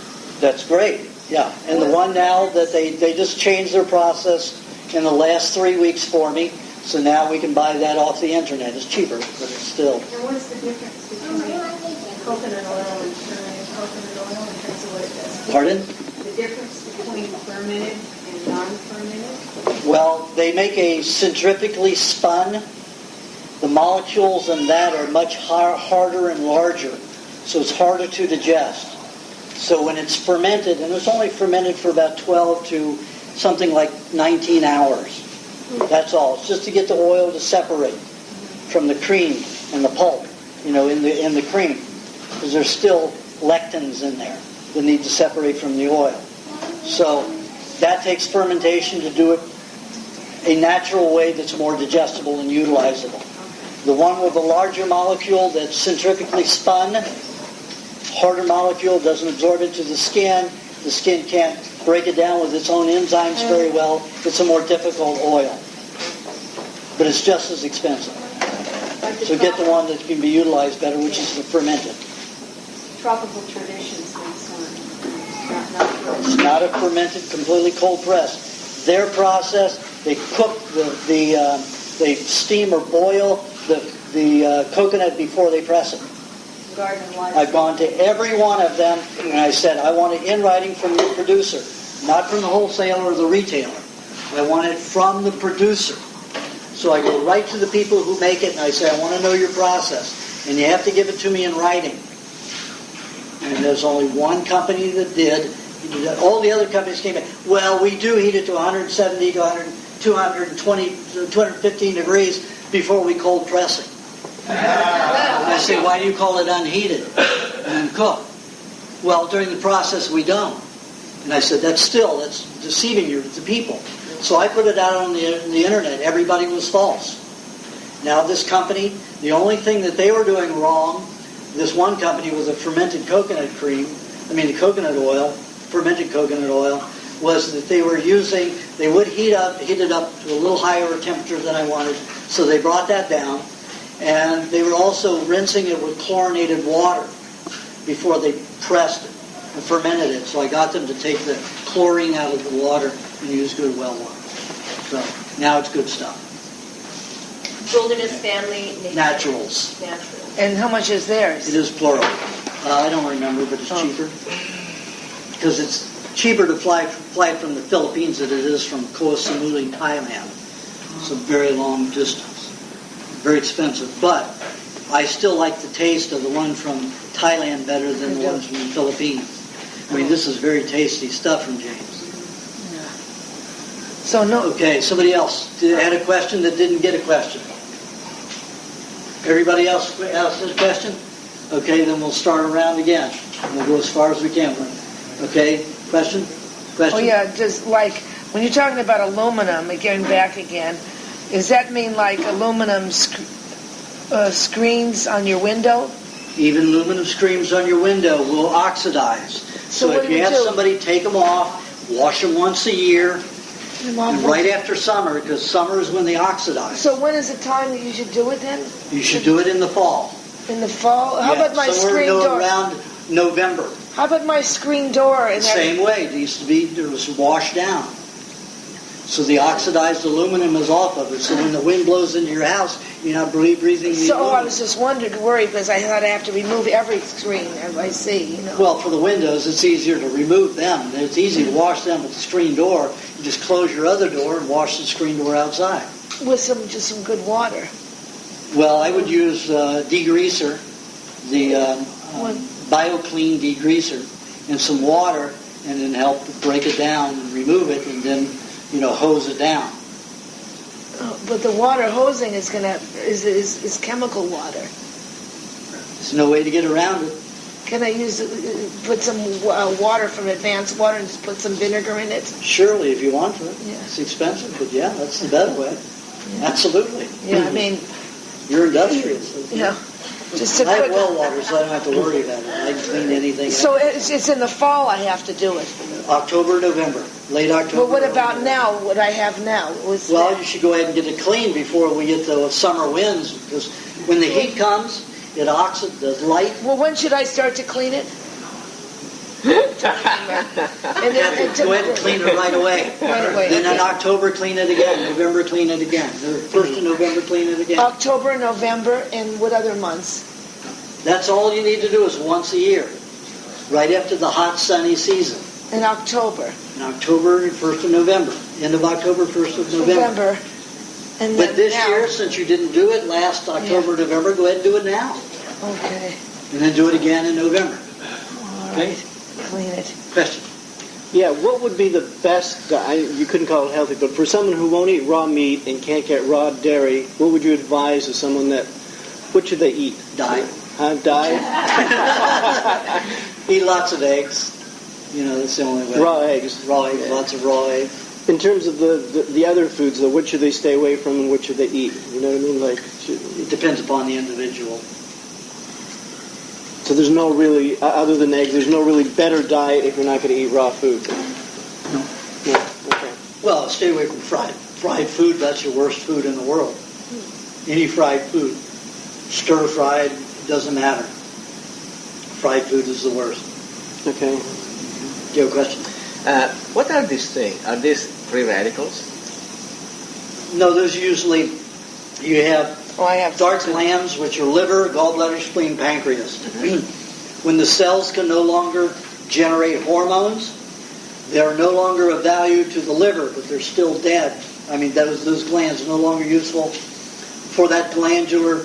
That's great. Yeah. And the one now that they just changed their process in the last 3 weeks for me. So now we can buy that off the internet. It's cheaper, but it's still. And what is the difference between coconut oil and fermented coconut oil in terms of what it does? Pardon? The difference between fermented and non-fermented? Well, they make a centrifugally spun. The molecules in that are much harder and larger, so it's harder to digest. So when it's fermented, and it's only fermented for about 12 to something like 19 hours. That's all. It's just to get the oil to separate from the cream and the pulp, in the cream, because there's still lectins in there that need to separate from the oil. So that takes fermentation to do it a natural way that's more digestible and utilizable. The one with the larger molecule that's centrifugally spun, harder molecule, doesn't absorb into the skin. The skin can't break it down with its own enzymes very well. It's a more difficult oil. But it's just as expensive. So get the one that can be utilized better, which is the fermented. Tropical Traditions makes one. It's not a fermented, completely cold press. Their process, they cook they steam or boil the coconut before they press it. I've gone to every one of them and I said, I want it in writing from the producer, not from the wholesaler or the retailer. I want it from the producer. So I go right to the people who make it and I say, I want to know your process. And you have to give it to me in writing. And there's only one company that did. All the other companies came in. Well, we do heat it to 170 to 220, 215 degrees before we cold press it. And I say, why do you call it unheated and cooked? Well, during the process we don't. And I said, that's deceiving the people. So I put it out on the internet. Everybody was false. Now this company, the only thing that they were doing wrong, this one company with the fermented coconut fermented coconut oil, was that they would heat it up to a little higher temperature than I wanted. So they brought that down. And they were also rinsing it with chlorinated water before they pressed it and fermented it. So I got them to take the chlorine out of the water and use good well water. So now it's good stuff. Wilderness Family Naturals. And how much is theirs? It is plural. I don't remember, but it's cheaper. Because it's cheaper to fly from the Philippines than it is from Koh Samui, Thailand. It's a very long distance. Very expensive, but I still like the taste of the one from Thailand better than the ones from the Philippines. I mean, this is very tasty stuff from James. So no. Okay, somebody else had a question that didn't get a question. Everybody else has a question? Okay, then we'll start around again. We'll go as far as we can. Okay, question? Oh yeah, just like when you're talking about aluminum, again back again, does that mean like aluminum screens on your window? Even aluminum screens on your window will oxidize. So if you have somebody take them off, wash them once a year, and right after summer, because summer is when they oxidize. So when is the time that you should do it then? You should do it in the fall. In the fall? How about my screen door? Around November. How about my screen door? The same way. It was washed down. So the oxidized aluminum is off of it. So when the wind blows into your house, you're not breathing the aluminum. I was just worried because I thought I have to remove every screen as I see. Well, for the windows, it's easier to remove them. It's easy to wash them with the screen door. You just close your other door and wash the screen door outside. With some good water. Well, I would use degreaser, the BioClean degreaser, and some water, and then help break it down and remove it, and then hose it down. But the water hosing is chemical water. There's no way to get around it. Can I put some water from Advanced Water and just put some vinegar in it? Surely, if you want to. Yeah. It's expensive, but yeah, that's the better way. Yeah. Absolutely. Yeah, I mean... You're industrious. Yeah. I have well water, so I don't have to worry about it. I clean anything. So it's in the fall I have to do it? October, November. Late October. But what about now? What I have now? Well, you should go ahead and get it clean before we get the summer winds, because when the heat comes, it oxidizes the light. Well, when should I start to clean it? Go ahead and clean it right away. Then in October, clean it again. November, clean it again. The 1st of November, clean it again. October, November, and what other months? That's all you need to do is once a year, right after the hot, sunny season. In October. In October, 1st of November. End of October, 1st of November. And but this year, since you didn't do it last October, November, go ahead and do it now. Okay. And then do it again in November. All right. Clean it. Question. Yeah, what would be the best, you couldn't call it healthy, but for someone who won't eat raw meat and can't get raw dairy, what would you advise to someone what should they eat? Die. Die? Eat lots of eggs. That's the only way. Raw eggs. Raw eggs, lots of raw eggs. In terms of the other foods, though, what should they stay away from and what should they eat? You know what I mean? It depends upon the individual. So there's no really, other than eggs, there's no really better diet if you're not going to eat raw food? No? Okay. Well, stay away from fried food. That's your worst food in the world. Any fried food. Stir-fried, doesn't matter. Fried food is the worst. Okay. Do you have a question? What are these things? Are these free radicals? No, those usually, you have dark glands, which are liver, gallbladder, spleen, pancreas. When the cells can no longer generate hormones, they are no longer of value to the liver, but they're still dead. I mean, those glands are no longer useful for that glandular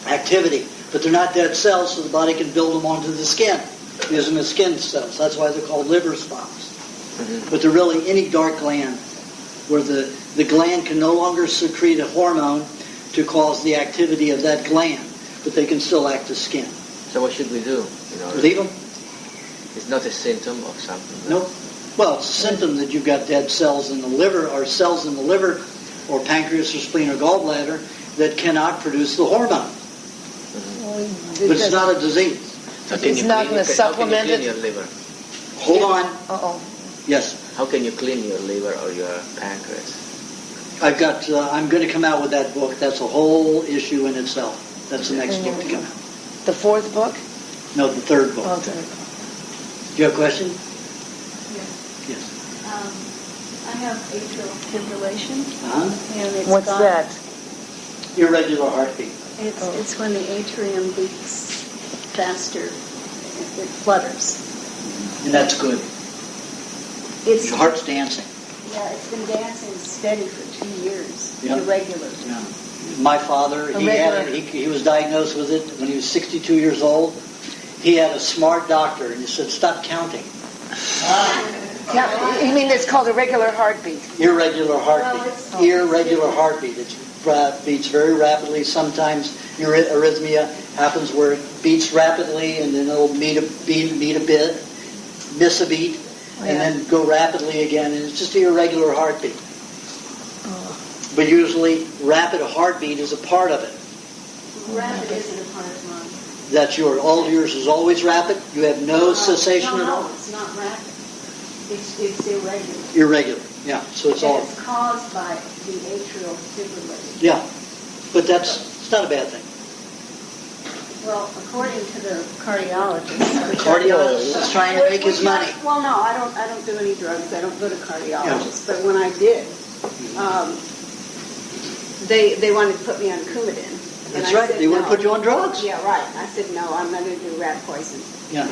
activity. But they're not dead cells, so the body can build them onto the skin. Use them as skin cells. That's why they're called liver spots. But they're really any dark gland where the gland can no longer secrete a hormone to cause the activity of that gland, but they can still act as skin. So what should we do? Leave them. It's not a symptom of something. No. Well, it's a symptom that you've got dead cells in the liver, or cells in the liver, or pancreas, or spleen, or gallbladder that cannot produce the hormone. But it's not a disease. So it's not going to supplement it? Your liver? Hold on. Uh-oh. Yes. How can you clean your liver or your pancreas? I'm going to come out with that book. That's a whole issue in itself. That's the next book to come out. The 4th book? No, the 3rd book. Oh, 3rd. Do you have a question? Yes. Yes. I have atrial fibrillation. And it's what's that? Irregular heartbeat. It's when the atrium beats faster. It flutters. And that's good. Your heart's dancing. Yeah, it's been dancing steady for 2 years. Yeah. Irregular. Yeah. My father, he had it. He was diagnosed with it when he was 62 years old. He had a smart doctor, and he said, "Stop counting." Yeah, you mean it's called irregular heartbeat? Irregular heartbeat. Irregular heartbeat. It beats very rapidly. Sometimes arrhythmia happens where it beats rapidly and then it'll meet a bit, miss a beat, and then go rapidly again. And it's just an irregular heartbeat. But usually, rapid heartbeat is a part of it. Rapid isn't a part of mine. That's all yours is always rapid? You have no cessation at all? No, it's not rapid. It's irregular. Irregular, yeah. So it's all... It's caused by the atrial fibrillator. Yeah, but it's not a bad thing. Well, according to the cardiologist... The cardiologist is trying to make his money. Well, no, I don't do any drugs. I don't go to cardiologists. Yeah. But when I did, they wanted to put me on Coumadin. That's right. They want to put you on drugs. Yeah, right. I said, no, I'm not going to do rat poison. Yeah.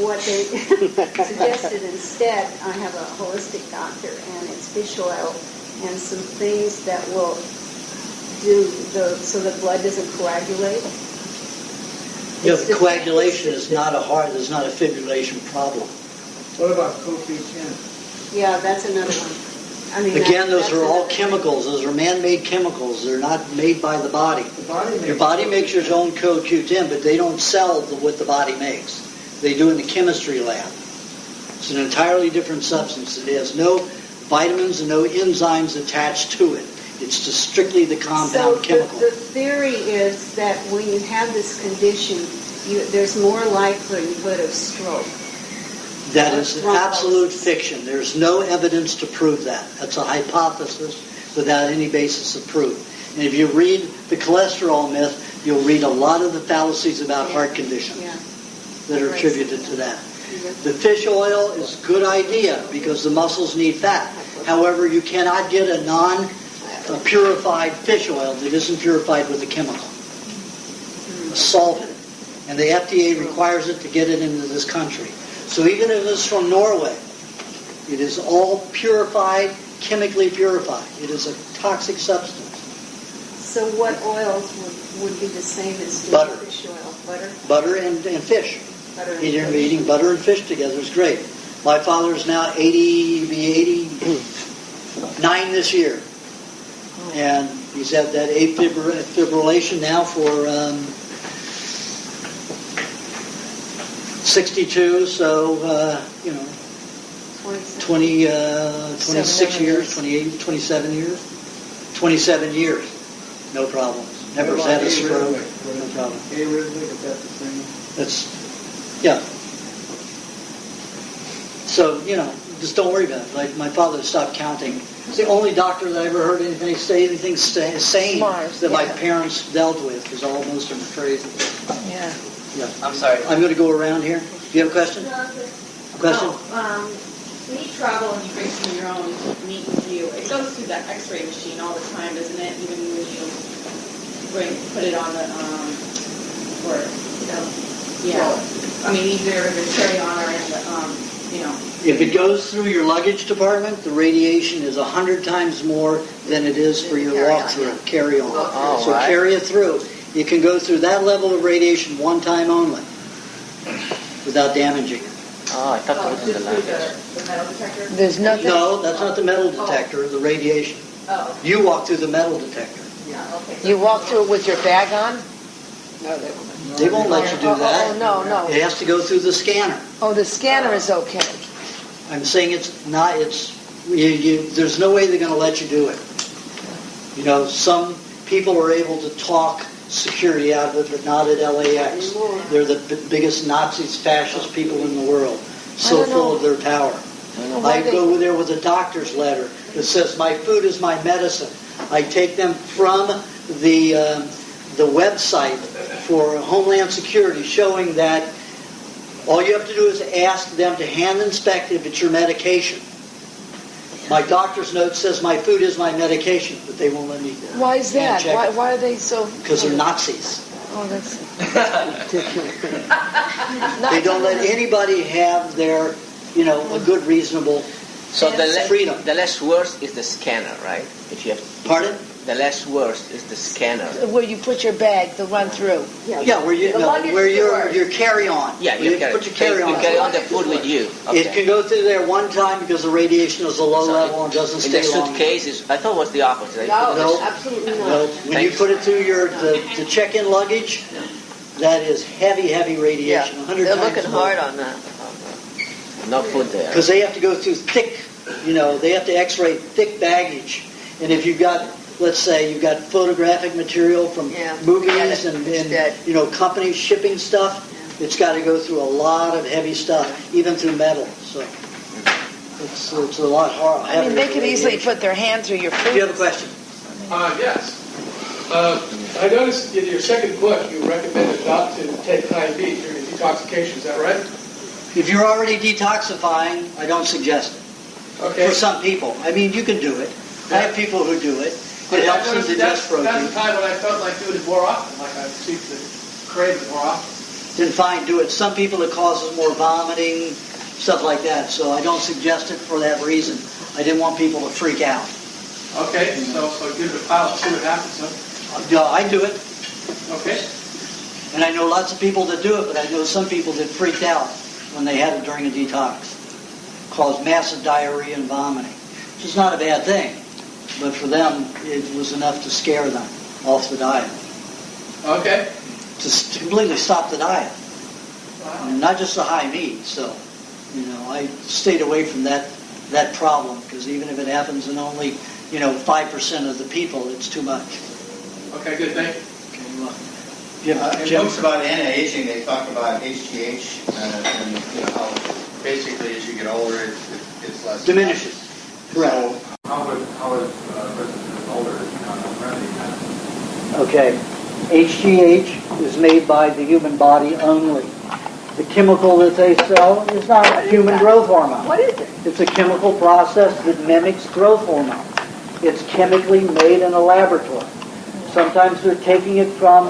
What they suggested instead, I have a holistic doctor, and it's fish oil and some things that will do so the blood doesn't coagulate. Yeah, the coagulation is not a fibrillation problem. What about CoQ10? Yeah, that's another one. I mean, again, those are all chemicals. Those are man-made chemicals. They're not made by the body. Your body makes its own CoQ10, but they don't sell what the body makes. They do in the chemistry lab. It's an entirely different substance. It has no vitamins and no enzymes attached to it. It's just strictly the compound chemical. The theory is that when you have this condition, there's more likelihood of stroke. That is absolute fiction. There's no evidence to prove that. That's a hypothesis without any basis of proof. And if you read the cholesterol myth, you'll read a lot of the fallacies about heart conditions that are attributed to that. The fish oil is a good idea because the muscles need fat. However, you cannot get a non-purified fish oil that isn't purified with a chemical, a solvent. And the FDA requires it to get it into this country. So even if it's from Norway, it is all purified, chemically purified. It is a toxic substance. So what oils would be the same as butter. Fish oil? Butter? Butter and fish. Butter and eating butter and fish together is great. My father is now 89 this year. And he's had that fibrillation now for 62, so, 26 years, 28, 27 years. 27 years, no problems. Never had a stroke, no problem. Arrhythmic, is that the same? Yeah. So, just don't worry about it. Like my father stopped counting. It's the only doctor that I ever heard say anything sane that my parents dealt with, because all most of them are crazy. Yeah. Yeah. I'm sorry. I'm going to go around here. Do you have a question? Question? When you travel and you bring some of your own meat with you, it goes through that X-ray machine all the time, doesn't it? Even when you put it on the I mean, either the carry-on or in the If it goes through your luggage department, the radiation is 100 times more than it is for your walk-through, carry-on. So carry it through. You can go through that level of radiation one time only without damaging it. Oh, I thought that was in the luggage. The metal detector? There's nothing. No, that's not the metal detector, the radiation. Oh. You walk through the metal detector. Yeah, okay. You walk through it with your bag on? No, they won't. They won't let you do that. Oh, no. It has to go through the scanner. Oh, the scanner is okay. I'm saying it's not, there's no way they're going to let you do it. Some people are able to talk security out of it, but not at LAX. They're the biggest Nazis, fascist people in the world. So full of their power. I go there with a doctor's letter that says, my food is my medicine. I take them from the website for Homeland Security showing that all you have to do is ask them to hand inspect if it's your medication. My doctor's note says my food is my medication, but they won't let me. Why is that? Why are they so? Because they're Nazis. Oh, that's ridiculous. They don't let anybody have their, a good, reasonable So freedom. The less worse is the scanner, right? If you have. Pardon? The less worse is the scanner. Where you put your bag to run through. Yeah, where your carry-on. Yeah, you put your carry-on. You carry on the food with you. Okay. It can go through there one time because the radiation is a low level and doesn't in stay the long. suitcases, I thought it was the opposite. No, absolutely not. no. When you put it through the check-in luggage, that is heavy radiation. 100 They're times looking more. hard on that. No food there. Because they have to go through thick, they have to x-ray thick baggage. And if you've got, let's say, you've got photographic material from movies and companies shipping stuff, it's got to go through a lot of heavy stuff, even through metal. So it's a lot hard. I mean, they could easily put their hand through your food. Do you have a question? Yes. I noticed in your second book you recommended not to take high meat during detoxification. Is that right? If you're already detoxifying, I don't suggest it. Okay. For some people. I mean, you can do it. I have people who do it. It helps them digest protein. That's the time when I felt like doing it more often, like I seem to crave it more often. Then fine, do it. Some people it causes more vomiting, stuff like that. So I don't suggest it for that reason. I didn't want people to freak out. Okay, so give it a pile and see what happens, huh? Yeah, I do it. Okay. And I know lots of people that do it, but I know some people that freaked out when they had it during a detox. Caused massive diarrhea and vomiting. Which is not a bad thing. But for them, it was enough to scare them off the diet. Okay. To completely stop the diet. Wow. And not just the high meat. So, I stayed away from that problem because even if it happens in only, 5% of the people, it's too much. Okay, good. Thank you. In books about anti-aging, they talk about HGH and how basically as you get older, it's less. Diminishes. Correct. So how would a person who's older not remedy that? Okay. HGH is made by the human body only. The chemical that they sell is not a human growth hormone. What is it? It's a chemical process that mimics growth hormone. It's chemically made in a laboratory. Sometimes they're taking it from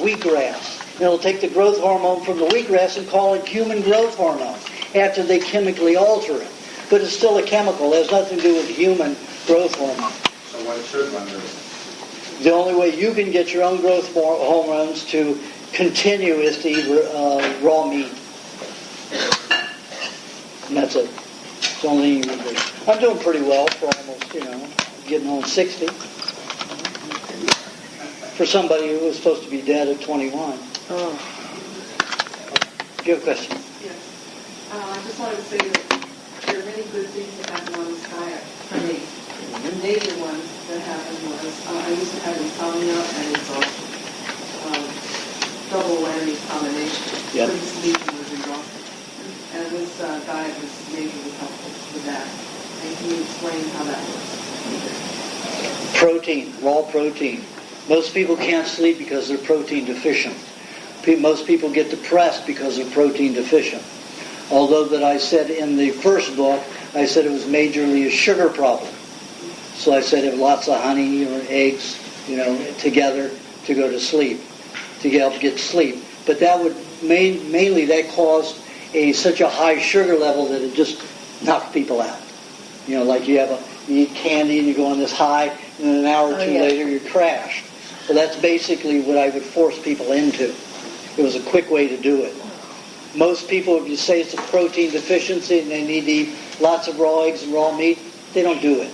wheatgrass. They'll take the growth hormone from the wheatgrass and call it human growth hormone after they chemically alter it. But it's still a chemical. It has nothing to do with human growth hormone. So what should one do? The only way you can get your own growth hormones to continue is to eat raw meat. And that's it. It's the only thing you can do. I'm doing pretty well for almost, getting on 60. For somebody who was supposed to be dead at 21. Oh. Do you have a question? Yes. I just wanted to say that there are many good things that happen on this diet for me. The major one that happened was I used to have insomnia and exhaustion. Double whammy combination. Yep. Couldn't sleep and was exhausted. And this diet was majorly helpful with that. And can you explain how that works? Protein, raw protein. Most people can't sleep because they're protein deficient. Most people get depressed because they're protein deficient. Although that I said in the first book, I said it was majorly a sugar problem. So I said have lots of honey or eggs, together to go to sleep, to help get sleep. But that would mainly that caused such a high sugar level that it just knocked people out. Like you eat candy and you go on this high, and then an hour or two later you crash. Well, that's basically what I would force people into. It was a quick way to do it. Most people, if you say it's a protein deficiency and they need to eat lots of raw eggs and raw meat, they don't do it.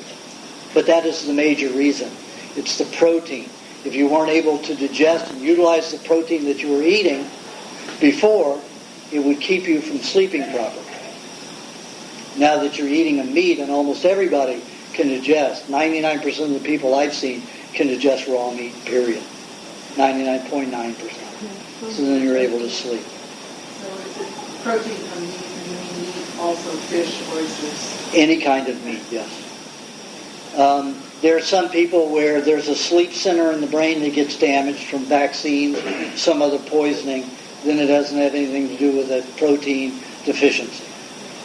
But that is the major reason. It's the protein. If you weren't able to digest and utilize the protein that you were eating before, it would keep you from sleeping properly. Now that you're eating a meat, and almost everybody can digest, 99% of the people I've seen can digest raw meat, period. 99.9%. So then you're able to sleep. So is it protein from meat, and you mean meat, also fish, oysters? Any kind of meat, yes. There are some people where there's a sleep center in the brain that gets damaged from vaccines, some other poisoning, then it doesn't have anything to do with a protein deficiency.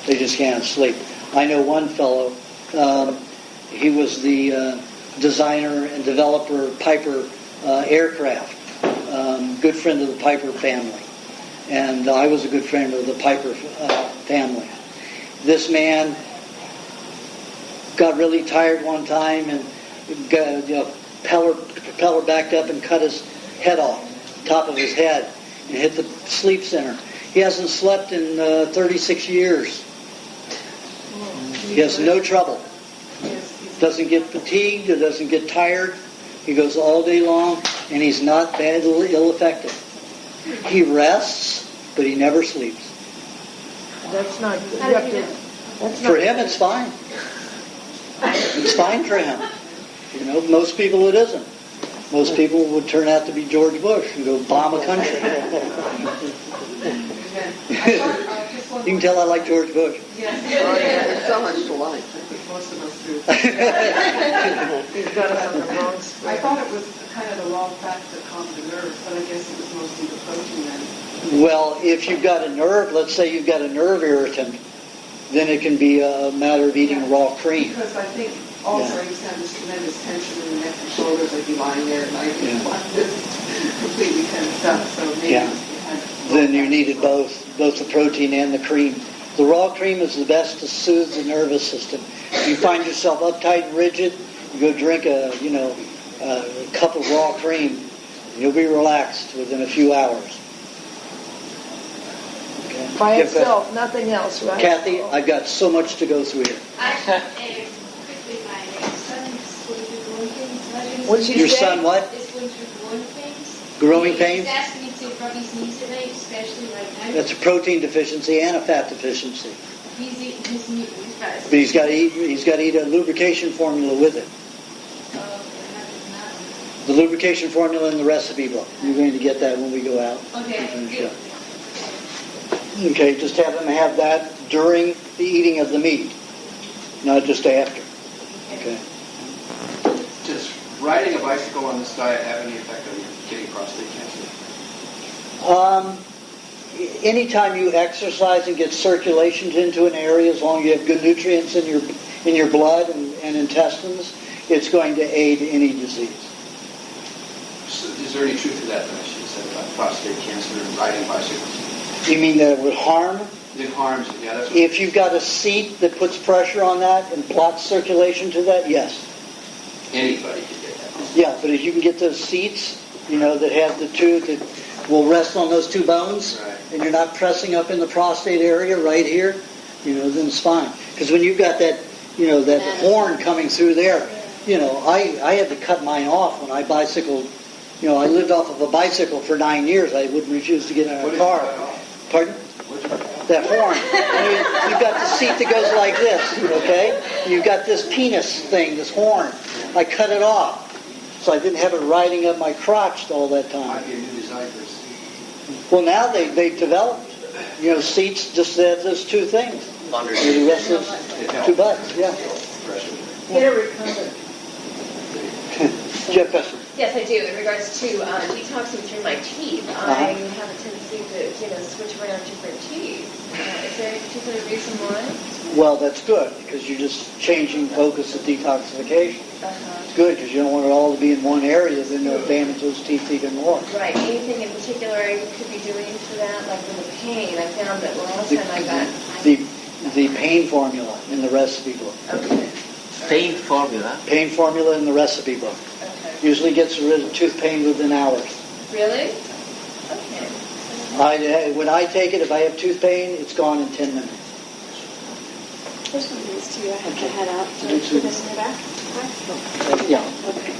They just can't sleep. I know one fellow, he was the designer and developer of Piper aircraft, good friend of the Piper family. And I was a good friend of the Piper family. This man got really tired one time and got, propeller backed up and cut his head off, top of his head, and hit the sleep center. He hasn't slept in 36 years. He has no trouble. Doesn't get fatigued, or doesn't get tired. He goes all day long, and he's not badly ill-affected. He rests, but he never sleeps. That's not good. How did you know? For him, it's fine. It's fine for him. Most people it isn't. Most people would turn out to be George Bush and go bomb a country. You can tell I like George Bush. Yes. There's so much to like. Most of us do. He's got us on the wrong spur. I thought it was kind of the raw fat that calmed the nerves, but I guess it was mostly the protein then. Well, if you've got a nerve, let's say you've got a nerve irritant, then it can be a matter of eating raw cream. Because I think also you have this tremendous tension in the neck and shoulders, like you lying there at night and this completely tensed up. So maybe you had Then you needed both the protein and the cream. The raw cream is the best to soothe the nervous system. If you find yourself uptight and rigid, you go drink a cup of raw cream, and you'll be relaxed within a few hours. Okay. By itself, nothing else, right? Kathy, I've got so much to go through here. What's Your son what? Is going through growing pains. Growing pains? He's asking me to rub his knees today, especially right now. That's a protein deficiency and a fat deficiency. He's eating his meat. But he's got to eat a lubrication formula with it. The lubrication formula in the recipe book. You're going to get that when we go out. Okay. Okay, just have them have that during the eating of the meat, not just after. Okay. Does riding a bicycle on this diet have any effect on getting prostate cancer? Anytime you exercise and get circulation into an area, as long as you have good nutrients in your blood and intestines, it's going to aid any disease. So is there any truth to that she said about prostate cancer and riding bicycles? You mean that it would harm? It harms it, yeah. That's what If you've got a seat that puts pressure on that and blocks circulation to that, yes. anybody can get that. Yeah, but if you can get those seats, that have the two that will rest on those two bones, Right. and you're not pressing up in the prostate area right here, then it's fine. Because when you've got that, that horn coming through there, I had to cut mine off when I bicycled. I lived off of a bicycle for 9 years. I wouldn't refuse to get in a car. Pardon? That horn. You've got the seat that goes like this, okay? You've got this penis thing, this horn. I cut it off. So I didn't have it riding up my crotch all that time. Might be a new design for a seat. Well, now they've developed, seats just that have those two things. The rest of those two butts, yeah. Get a recumbent. Jeff Besser. Yes, I do. In regards to detoxing through my teeth, I have a tendency to, switch around different teeth. Is there a particular reason why? Well, that's good, because you're just changing focus of detoxification. It's good, because you don't want it all to be in one area, then it'll damage those teeth even more. Right. Anything in particular you could be doing for that? Like with the pain, I found that last time I got... The pain formula in the recipe book. Okay. Pain formula? Pain formula in the recipe book. Okay. Usually gets rid of tooth pain within hours. Really? Okay. When I take it, if I have tooth pain, it's gone in 10 minutes. There's one of these too. I have to head out. Do you Put this in the back. Yeah. Okay.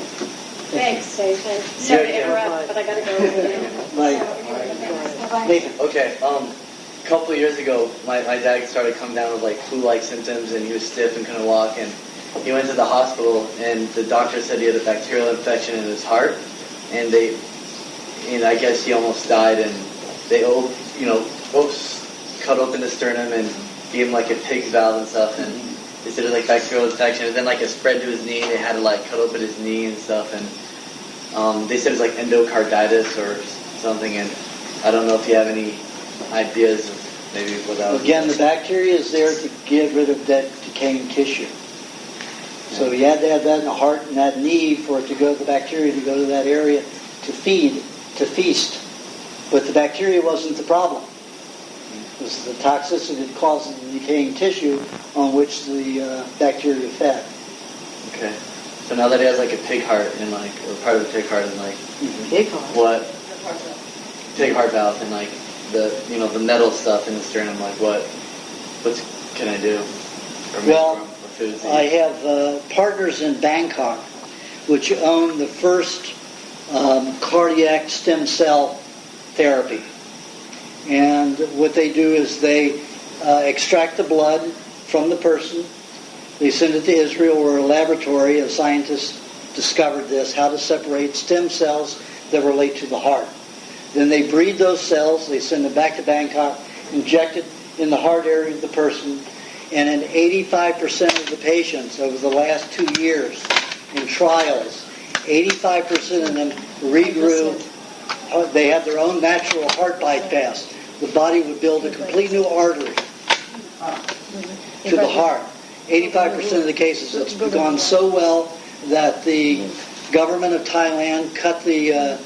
Thanks, Dave. Sorry to interrupt, but I gotta go. Right. Nathan. Okay, a couple of years ago, my dad started coming down with like flu-like symptoms, and he was stiff and couldn't walk, and he went to the hospital, and the doctor said he had a bacterial infection in his heart, and I guess he almost died, and they, cut open the sternum and gave him like a pig's valve and stuff, and they said it was like bacterial infection, and then like it spread to his knee, and they had to like cut open his knee and stuff, and they said it was like endocarditis or something, and I don't know if you have any ideas of maybe without... Again, the bacteria is there to get rid of that decaying tissue. So you had to have that in the heart and that knee for it to go, the bacteria to go to that area to feast. But the bacteria wasn't the problem. This is the toxicity that causes the decaying tissue on which the bacteria fed. Okay. So now that he has like a pig heart and like, or part of the pig heart and like, Pig heart? what? Pig heart valve and like the, you know, the metal stuff in the sternum, like what can I do? Or make Well, from, or foods to I eat? have partners in Bangkok which own the first cardiac stem cell therapy. And what they do is they extract the blood from the person. They send it to Israel, where a laboratory of scientists discovered this, how to separate stem cells that relate to the heart. Then they breed those cells, they send them back to Bangkok, inject it in the heart area of the person, and in 85% of the patients over the last 2 years in trials, 85% of them regrew. They have their own natural heart bypass. The body would build a complete new artery to the heart. 85% of the cases, it's gone so well that the government of Thailand cut the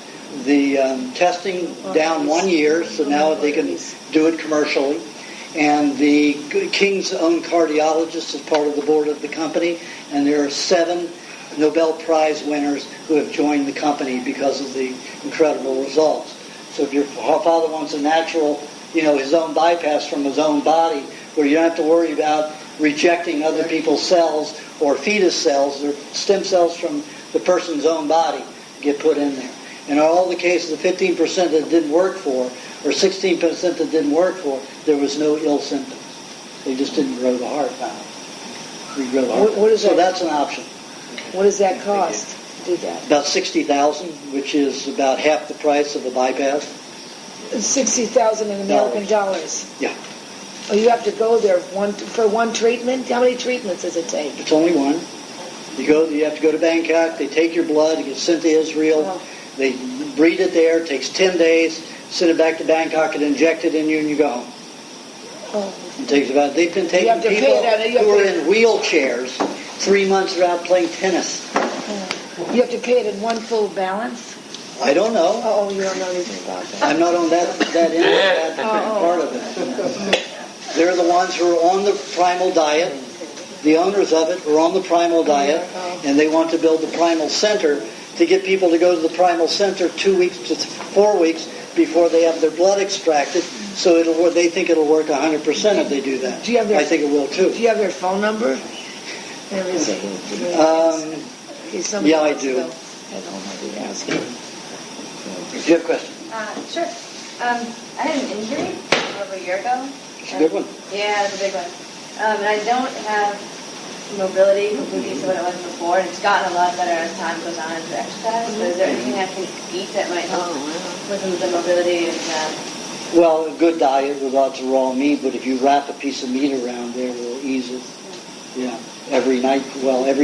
testing down 1 year, so now they can do it commercially. And the King's own cardiologist is part of the board of the company, and there are 7 Nobel Prize winners who have joined the company because of the incredible results. So if your father wants a natural, his own bypass from his own body, where you don't have to worry about rejecting other people's cells or fetus cells or stem cells from the person's own body, get put in there. And in all the cases, the 15% that it didn't work for, or 16% that didn't work for, there was no ill symptoms. They just didn't grow the heart valve. Regrow the heart valve. So that's an option. What does that cost to do that? About $60,000, which is about half the price of a bypass. 60,000 in American dollars. Yeah. Oh, you have to go there for one treatment? How many treatments does it take? It's only one. You have to go to Bangkok. They take your blood. It gets sent to Israel. They breed it there. It takes 10 days. Send it back to Bangkok and inject it in you, and you go home. It takes about. They've been taking people who are in wheelchairs. 3 months they're out playing tennis. You have to pay it in one full balance? I don't know. Oh, you don't know anything about that. I'm not on that part of it. They're the ones who are on the primal diet. The owners of it are on the primal diet, and they want to build the primal center to get people to go to the primal center 2 weeks to 4 weeks before they have their blood extracted. So they think it'll work 100% if they do that. I think it will too. Do you have their phone number? Yeah, I do. I don't know. Ask you. Do you have a question? Sure. I had an injury over a year ago. It's a good one. Yeah, it's a big one. And I don't have mobility completely to what it was before, and it's gotten a lot better as time goes on as I exercise. So is there anything I can eat that might help with the mobility and Well, a good diet with lots of raw meat, but if you wrap a piece of meat around there, it will ease it. Yeah. Every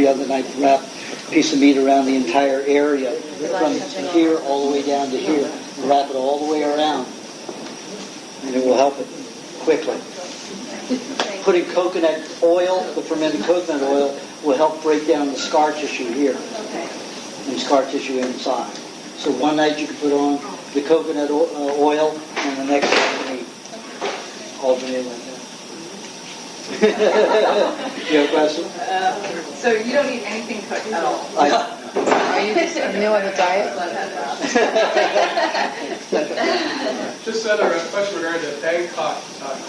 other night, wrap a piece of meat around the entire area, from here all the way down to here. Wrap it all the way around, and it will help it quickly. Putting coconut oil, the fermented coconut oil, will help break down the scar tissue here and scar tissue inside. So one night you can put on the coconut oil, and the next night meat. Alternate like that. You have a question? So you don't eat anything cooked at all? Are you just new on the diet? Just another question regarding the Bangkok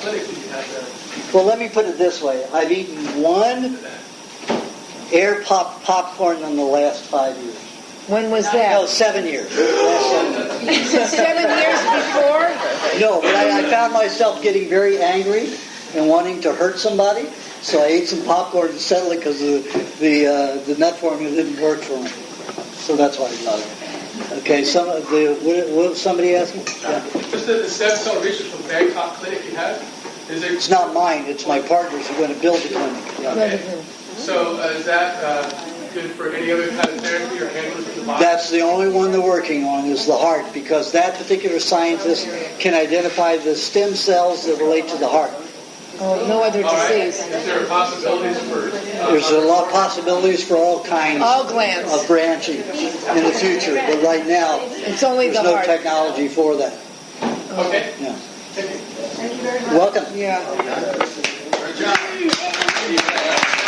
clinic that you had there. Well, let me put it this way. I've eaten one air popcorn in the last 5 years. When was that? No, 7 years. Last 7 years. 7 years before? No, but I found myself getting very angry and wanting to hurt somebody, so I ate some popcorn to settle it because the nut formula didn't work for me. So that's why I got it. Okay, what somebody asked me? Yeah. Just the stem cell research from Bangkok clinic you had? It's not mine. It's my partners who are going to build the clinic. Yeah. Okay. So is that good for any other kind of therapy or handling of the body? That's the only one they're working on is the heart, because that particular scientist can identify the stem cells that relate to the heart. Oh, no other disease. Is there possibilities for... There's a lot of possibilities for all kinds all glands of branching in the future, but right now it's only there's the no heart. technology for that. Okay. Yeah. Thank you. Thank you very much. Welcome. Yeah. Good job.